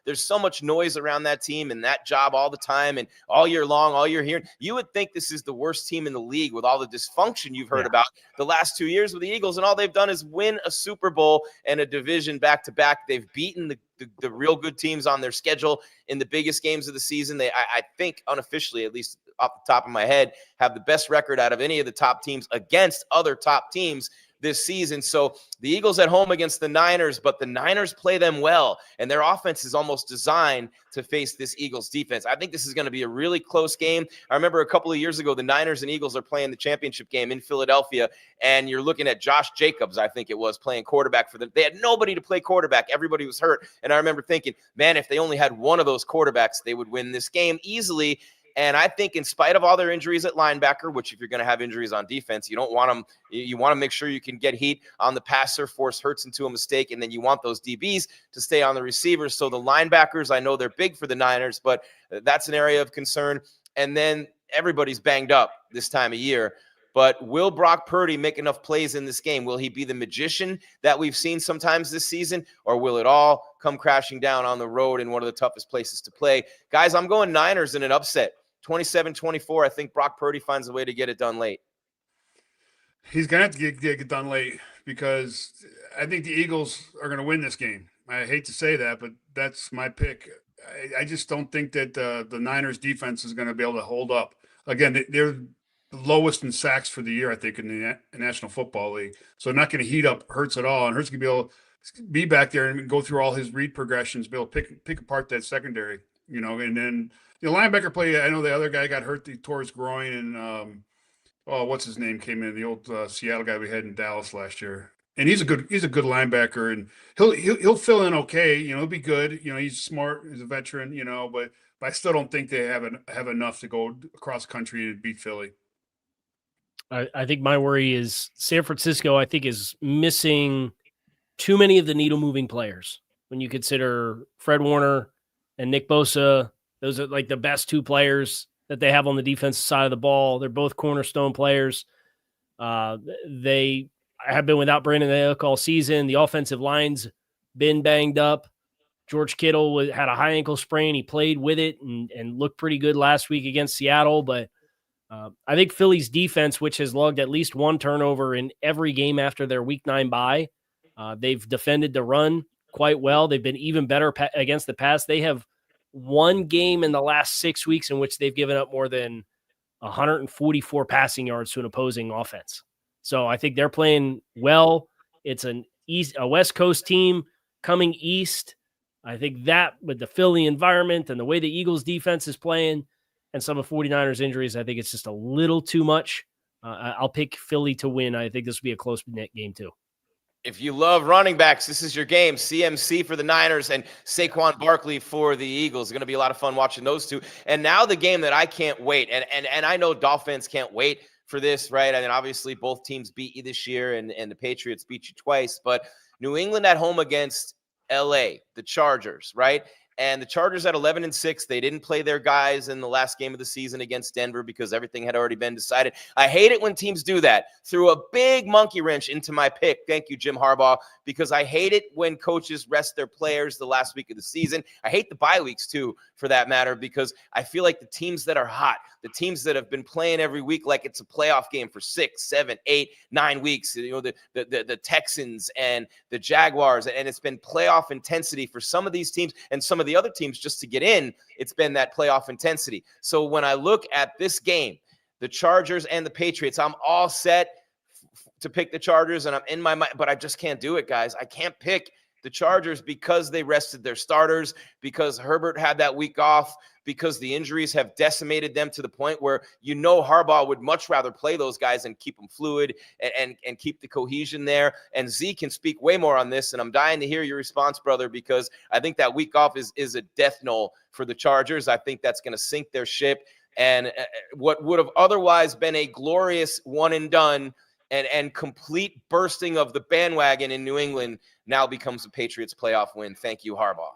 there's so much noise around that team and that job all the time and all year long, all year here. You would think this is the worst team in the league with all the dysfunction you've heard about the last 2 years with the Eagles. And all they've done is win a Super Bowl and a division back to back. They've beaten the real good teams on their schedule in the biggest games of the season. I think unofficially, at least off the top of my head, have the best record out of any of the top teams against other top teams this season. So the Eagles at home against the Niners, but the Niners play them well, and their offense is almost designed to face this Eagles defense. I think this is going to be a really close game. I remember a couple of years ago, the Niners and Eagles are playing the championship game in Philadelphia, and you're looking at Josh Jacobs, I think it was, playing quarterback for them. They had nobody to play quarterback. Everybody was hurt. And I remember thinking, man, if they only had one of those quarterbacks, they would win this game easily. And I think in spite of all their injuries at linebacker, which if you're going to have injuries on defense, you don't want them. You want to make sure you can get heat on the passer, force Hurts into a mistake, and then you want those DBs to stay on the receivers. So the linebackers, I know they're big for the Niners, but that's an area of concern. And then everybody's banged up this time of year. But will Brock Purdy make enough plays in this game? Will he be the magician that we've seen sometimes this season, or will it all come crashing down on the road in one of the toughest places to play? Guys, I'm going Niners in an upset. 27-24. I think Brock Purdy finds a way to get it done late. He's going to have to get it done late because I think the Eagles are going to win this game. I hate to say that, but that's my pick. I just don't think that the Niners defense is going to be able to hold up. Again, they're the lowest in sacks for the year, I think, in the National Football League. So not going to heat up Hurts at all. And Hurts going to be able to be back there and go through all his read progressions, be able to pick apart that secondary, and then linebacker play. I know the other guy got hurt. He tore his groin, and what's his name came in, the old Seattle guy we had in Dallas last year. And he's a good linebacker, and he'll fill in okay. He'll be good. He's smart. He's a veteran. But I still don't think they have enough to go across country and beat Philly. I think my worry is San Francisco, I think, is missing too many of the needle-moving players. When you consider Fred Warner and Nick Bosa, those are like the best two players that they have on the defensive side of the ball. They're both cornerstone players. They have been without Brandon Ayuk all season. The offensive line's been banged up. George Kittle had a high ankle sprain. He played with it and looked pretty good last week against Seattle, but I think Philly's defense, which has logged at least one turnover in every game after their Week 9 bye, they've defended the run quite well. They've been even better against the pass. They have one game in the last 6 weeks in which they've given up more than 144 passing yards to an opposing offense. So I think they're playing well. It's a West Coast team coming east. I think that with the Philly environment and the way the Eagles defense is playing, and some of 49ers injuries, I think it's just a little too much. I'll pick Philly to win. I think this will be a close net game too. If you love running backs, this is your game. CMC for the Niners and Saquon Barkley for the Eagles. It's going to be a lot of fun watching those two. And now the game that I can't wait, and I know Dolphins can't wait for this, right? I mean, obviously both teams beat you this year, and the Patriots beat you twice. But New England at home against L.A., the Chargers, right? And the Chargers at 11-6, they didn't play their guys in the last game of the season against Denver because everything had already been decided. I hate it when teams do that. Threw a big monkey wrench into my pick. Thank you, Jim Harbaugh, because I hate it when coaches rest their players the last week of the season. I hate the bye weeks too, for that matter, because I feel like the teams that are hot, the teams that have been playing every week like it's a playoff game for 6, 7, 8, 9 weeks, the Texans and the Jaguars, and it's been playoff intensity for some of these teams and some of the other teams just to get in. It's been that playoff intensity. So when I look at this game, the Chargers and the Patriots, I'm all set to pick the Chargers, and I'm in my mind, but I just can't do it, guys. I can't pick the Chargers because they rested their starters, because Herbert had that week off, because the injuries have decimated them to the point where Harbaugh would much rather play those guys and keep them fluid and keep the cohesion there. And Z can speak way more on this, and I'm dying to hear your response, brother, because I think that week off is a death knell for the Chargers. I think that's going to sink their ship. And what would have otherwise been a glorious one and done and complete bursting of the bandwagon in New England now becomes a Patriots playoff win. Thank you, Harbaugh.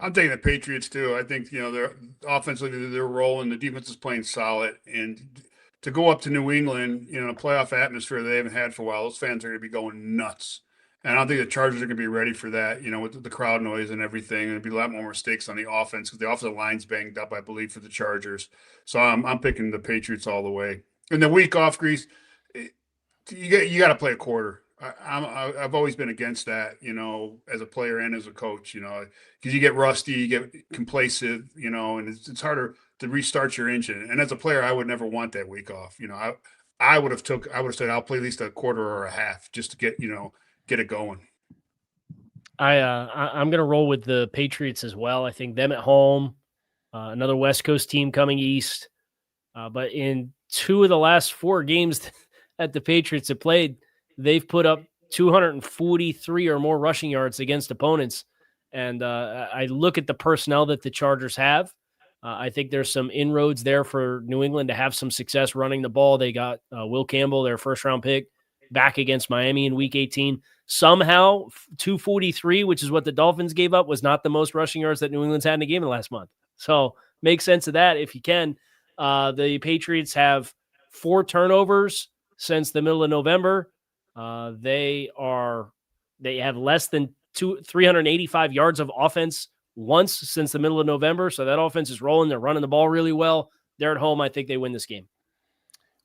I'm taking the Patriots too. I think, they're offensively, they're rolling. The defense is playing solid. And to go up to New England, a playoff atmosphere they haven't had for a while, those fans are going to be going nuts. And I don't think the Chargers are going to be ready for that, with the crowd noise and everything. There'll be a lot more mistakes on the offense because the offensive line's banged up, I believe, for the Chargers. So I'm picking the Patriots all the way. And the week off, Gries, you got to play a quarter. I've always been against that, as a player and as a coach, because you get rusty, you get complacent, and it's harder to restart your engine. And as a player, I would never want that week off. I would have said I'll play at least a quarter or a half just to get it going. I'm going to roll with the Patriots as well. I think them at home, another West Coast team coming east. But in 2 of the last 4 games that the Patriots have played, they've put up 243 or more rushing yards against opponents. And I look at the personnel that the Chargers have. I think there's some inroads there for New England to have some success running the ball. They got Will Campbell, their first-round pick, back against Miami in Week 18. Somehow, 243, which is what the Dolphins gave up, was not the most rushing yards that New England's had in a game in the last month. So make sense of that if you can. The Patriots have 4 turnovers since the middle of November. They have less than 385 yards of offense once since the middle of November. So that offense is rolling. They're running the ball really well. They're at home. I think they win this game.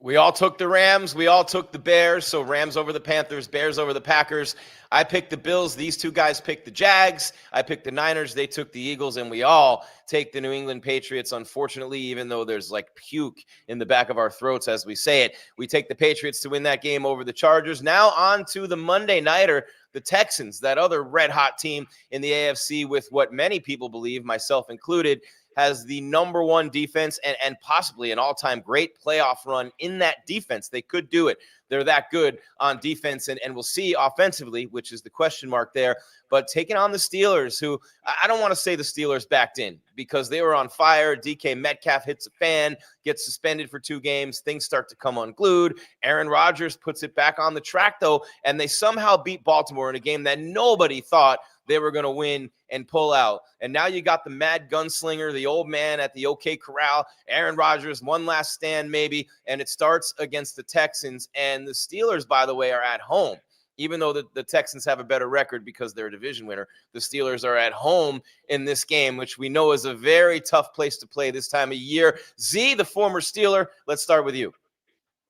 We all took the Rams. We all took the Bears. So Rams over the Panthers, Bears over the Packers. I picked the Bills. These 2 guys picked the Jags. I picked the Niners. They took the Eagles. And we all take the New England Patriots. Unfortunately, even though there's like puke in the back of our throats as we say it, we take the Patriots to win that game over the Chargers. Now on to the Monday Nighter, the Texans, that other red-hot team in the AFC with what many people believe, myself included, has the number 1 defense and possibly an all-time great playoff run in that defense. They could do it. They're that good on defense, and we'll see offensively, which is the question mark there. But taking on the Steelers, who I don't want to say the Steelers backed in because they were on fire. DK Metcalf hits a fan, gets suspended for 2 games. Things start to come unglued. Aaron Rodgers puts it back on the track, though, and they somehow beat Baltimore in a game that nobody thought they were going to win and pull out. And now you got the mad gunslinger, the old man at the OK Corral, Aaron Rodgers, one last stand maybe, and it starts against the Texans. And the Steelers, by the way, are at home. Even though the Texans have a better record because they're a division winner, the Steelers are at home in this game, which we know is a very tough place to play this time of year. Z, the former Steeler, let's start with you.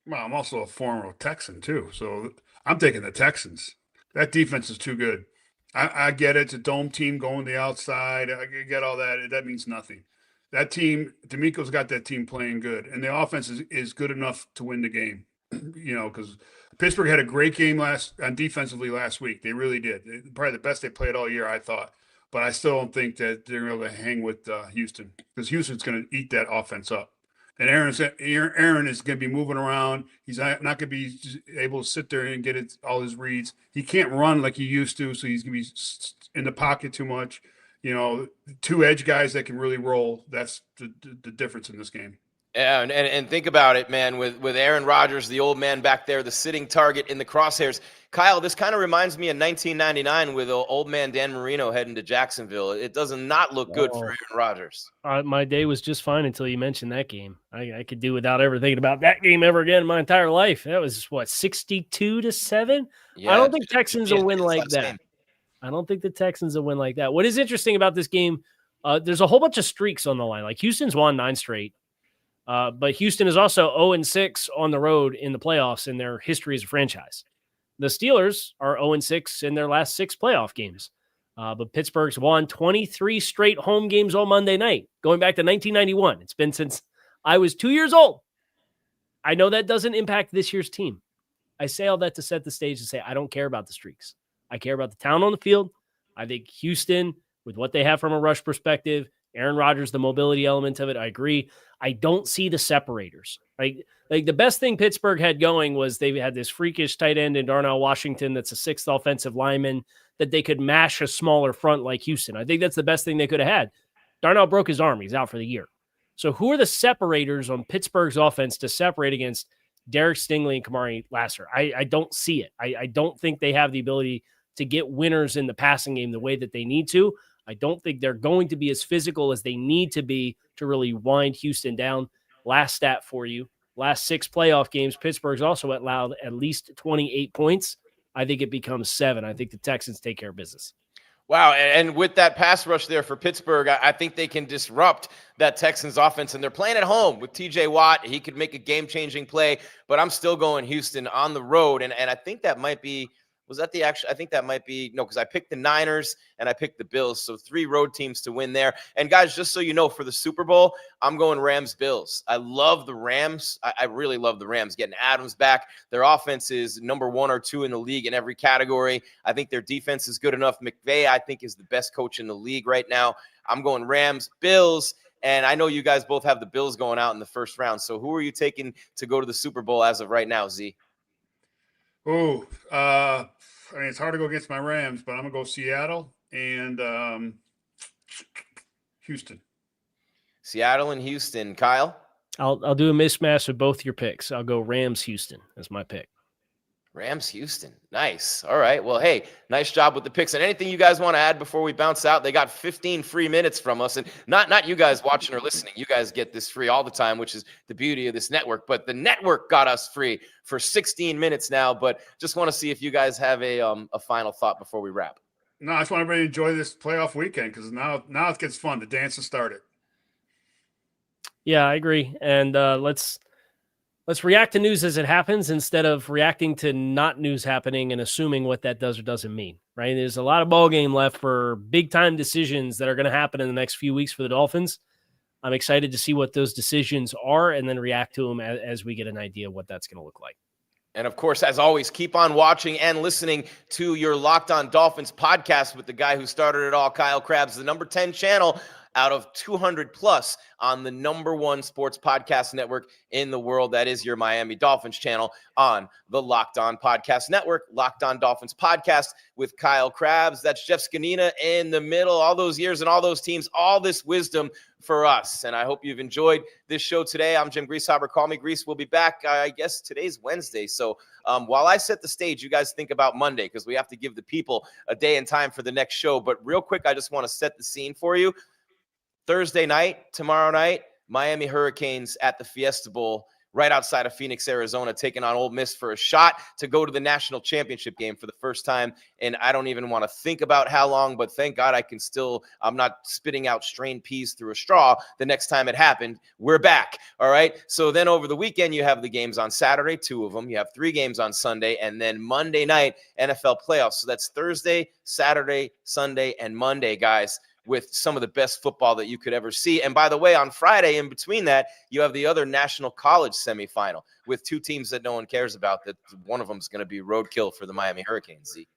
Well, I'm also a former Texan too, so I'm taking the Texans. That defense is too good. I get it. It's a dome team going the outside. I get all that. That means nothing. That team, D'Amico's got that team playing good, and the offense is good enough to win the game. Because Pittsburgh had a great game defensively last week. They really did. Probably the best they played all year, I thought. But I still don't think that they're able to hang with Houston because Houston's going to eat that offense up. And Aaron is going to be moving around. He's not going to be able to sit there and get all his reads. He can't run like he used to, so he's going to be in the pocket too much. 2 edge guys that can really roll. That's the difference in this game. Yeah, and think about it, man, with Aaron Rodgers, the old man back there, the sitting target in the crosshairs. Kyle, this kind of reminds me of 1999 with old man Dan Marino heading to Jacksonville. It does not look good for Aaron Rodgers. My day was just fine until you mentioned that game. I could do without ever thinking about that game ever again in my entire life. That was, 62-7? Yeah, I don't think Texans will win like that. I don't think the Texans will win like that. What is interesting about this game, there's a whole bunch of streaks on the line. Like Houston's won 9 straight. But Houston is also 0-6 on the road in the playoffs in their history as a franchise. The Steelers are 0-6 in their last 6 playoff games. But Pittsburgh's won 23 straight home games on Monday night, going back to 1991. It's been since I was 2 years old. I know that doesn't impact this year's team. I say all that to set the stage and say I don't care about the streaks. I care about the talent on the field. I think Houston, with what they have from a rush perspective, Aaron Rodgers, the mobility element of it, I agree. I don't see the separators. Right? Like the best thing Pittsburgh had going was they had this freakish tight end in Darnell Washington that's a 6th offensive lineman that they could mash a smaller front like Houston. I think that's the best thing they could have had. Darnell broke his arm. He's out for the year. So who are the separators on Pittsburgh's offense to separate against Derek Stingley and Kamari Lasser? I don't see it. I don't think they have the ability to get winners in the passing game the way that they need to. I don't think they're going to be as physical as they need to be to really wind Houston down. Last stat for you. Last 6 playoff games, Pittsburgh's also allowed at least 28 points. I think it becomes 7. I think the Texans take care of business. Wow, and with that pass rush there for Pittsburgh, I think they can disrupt that Texans offense, and they're playing at home with TJ Watt. He could make a game-changing play, but I'm still going Houston on the road, and I think that might be – was that the actual – I think that might be – no, because I picked the Niners and I picked the Bills, so 3 road teams to win there. And, guys, just so you know, for the Super Bowl, I'm going Rams-Bills. I love the Rams. I really love the Rams. Getting Adams back. Their offense is number 1 or 2 in the league in every category. I think their defense is good enough. McVay, I think, is the best coach in the league right now. I'm going Rams-Bills. And I know you guys both have the Bills going out in the first round. So who are you taking to go to the Super Bowl as of right now, Z? Oh, I mean, it's hard to go against my Rams, but I'm going to go Seattle and Houston. Seattle and Houston. Kyle? I'll do a mismatch of both your picks. I'll go Rams-Houston as my pick. Rams-Houston. Nice. All right. Well, hey, nice job with the picks. And anything you guys want to add before we bounce out? They got 15 free minutes from us. And not you guys watching or listening. You guys get this free all the time, which is the beauty of this network. But the network got us free for 16 minutes now. But just want to see if you guys have a final thought before we wrap. No, I just want everybody to enjoy this playoff weekend because now it gets fun. The dance has started. Yeah, I agree. And let's react to news as it happens instead of reacting to not news happening and assuming what that does or doesn't mean, right? There's a lot of ball game left for big-time decisions that are going to happen in the next few weeks for the Dolphins. I'm excited to see what those decisions are and then react to them as we get an idea of what that's going to look like. And, of course, as always, keep on watching and listening to your Locked On Dolphins podcast with the guy who started it all, Kyle Krabs, the number 10 channel out of 200 plus on the number 1 sports podcast network in the world. That is your Miami Dolphins channel on the Locked On Podcast Network. Locked On Dolphins podcast with Kyle Krabs. That's Jeff Zgonina in the middle. All those years and all those teams, all this wisdom for us. And I hope you've enjoyed this show today. I'm Jim Grieshaber. Call me Gries. We'll be back. I guess today's Wednesday. So while I set the stage, you guys think about Monday because we have to give the people a day and time for the next show. But real quick, I just want to set the scene for you. Thursday night, tomorrow night, Miami Hurricanes at the Fiesta Bowl right outside of Phoenix, Arizona, taking on Ole Miss for a shot to go to the national championship game for the first time. And I don't even want to think about how long, but thank God I'm not spitting out strained peas through a straw the next time it happened. We're back. All right. So then over the weekend, you have the games on Saturday, 2 of them. You have 3 games on Sunday, and then Monday night, NFL playoffs. So that's Thursday, Saturday, Sunday, and Monday, guys, with some of the best football that you could ever see. And by the way, on Friday, in between that, you have the other national college semifinal with 2 teams that no one cares about. That one of them is going to be roadkill for the Miami Hurricanes. Z.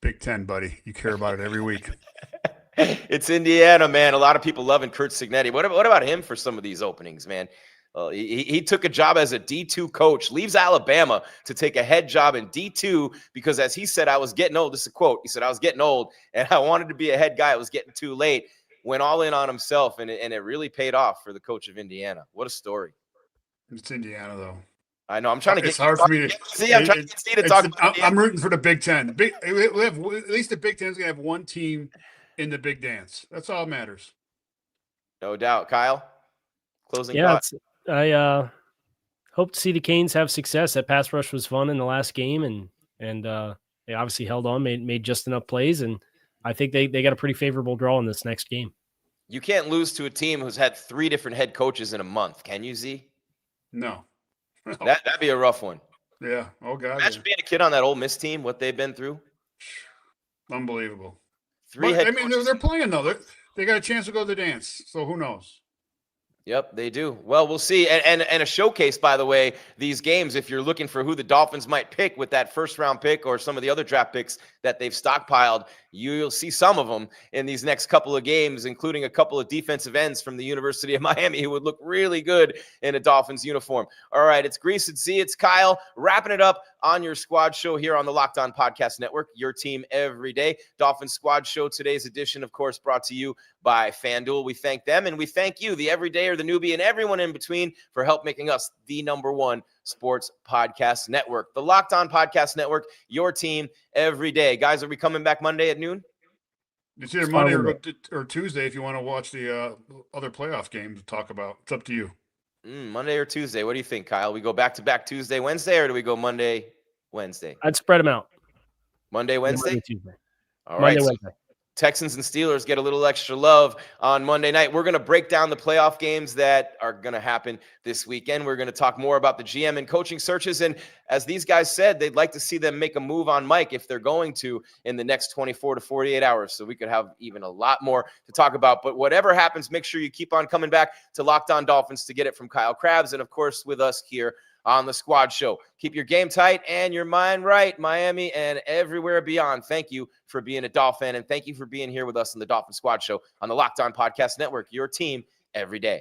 Big Ten, buddy. You care about it every week. It's Indiana, man. A lot of people loving Curt Cignetti. What about him for some of these openings, man? He took a job as a D2 coach, leaves Alabama to take a head job in D2 because, as he said, I was getting old. This is a quote. He said, I was getting old, and I wanted to be a head guy. It was getting too late. Went all in on himself, and it really paid off for the coach of Indiana. What a story. It's Indiana, though. I know. I'm trying to get. It's hard for me to see. I'm trying to get Steve to talk. I'm rooting for the Big Ten. At least the Big Ten's gonna have one team in the big dance. That's all that matters. No doubt, Kyle. Closing thoughts. I hope to see the Canes have success. That pass rush was fun in the last game, and they obviously held on, made just enough plays, and I think they got a pretty favorable draw in this next game. You can't lose to a team who's had 3 different head coaches in a month, can you, Z? No. That'd be a rough one. Yeah. Oh, God. Imagine being a kid on that Ole Miss team, what they've been through. Unbelievable. They're playing, though. They got a chance to go to the dance, so who knows? Yep, they do. Well, we'll see. And a showcase, by the way, these games, if you're looking for who the Dolphins might pick with that first round pick or some of the other draft picks that they've stockpiled, you'll see some of them in these next couple of games, including a couple of defensive ends from the University of Miami who would look really good in a Dolphins uniform. All right, it's Gries, it's Z, it's Kyle, wrapping it up on your squad show here on the Locked On Podcast Network, your team every day. Dolphins Squad Show, today's edition, of course, brought to you by FanDuel. We thank them, and we thank you, the everydayer, the newbie, and everyone in between, for help making us the #1 sports podcast network. The Locked On Podcast Network, your team every day. Guys, are we coming back Monday at noon? It's either Monday or Tuesday if you want to watch the other playoff games to talk about. It's up to you. Monday or Tuesday. What do you think, Kyle? We go back-to-back Tuesday, Wednesday, or do we go Monday, Wednesday? I'd spread them out. Monday, Wednesday? Monday, Tuesday. All right. Monday, Wednesday. Texans and Steelers get a little extra love on Monday night. We're going to break down the playoff games that are going to happen this weekend. We're going to talk more about the GM and coaching searches. And as these guys said, they'd like to see them make a move on Mike if they're going to in the next 24 to 48 hours. So we could have even a lot more to talk about. But whatever happens, make sure you keep on coming back to Locked On Dolphins to get it from Kyle Krabs. And, of course, with us here on the Squad Show. Keep your game tight and your mind right, Miami and everywhere beyond. Thank you for being a Dolphin, and thank you for being here with us on the Dolphin Squad Show on the Locked On Podcast Network, your team every day.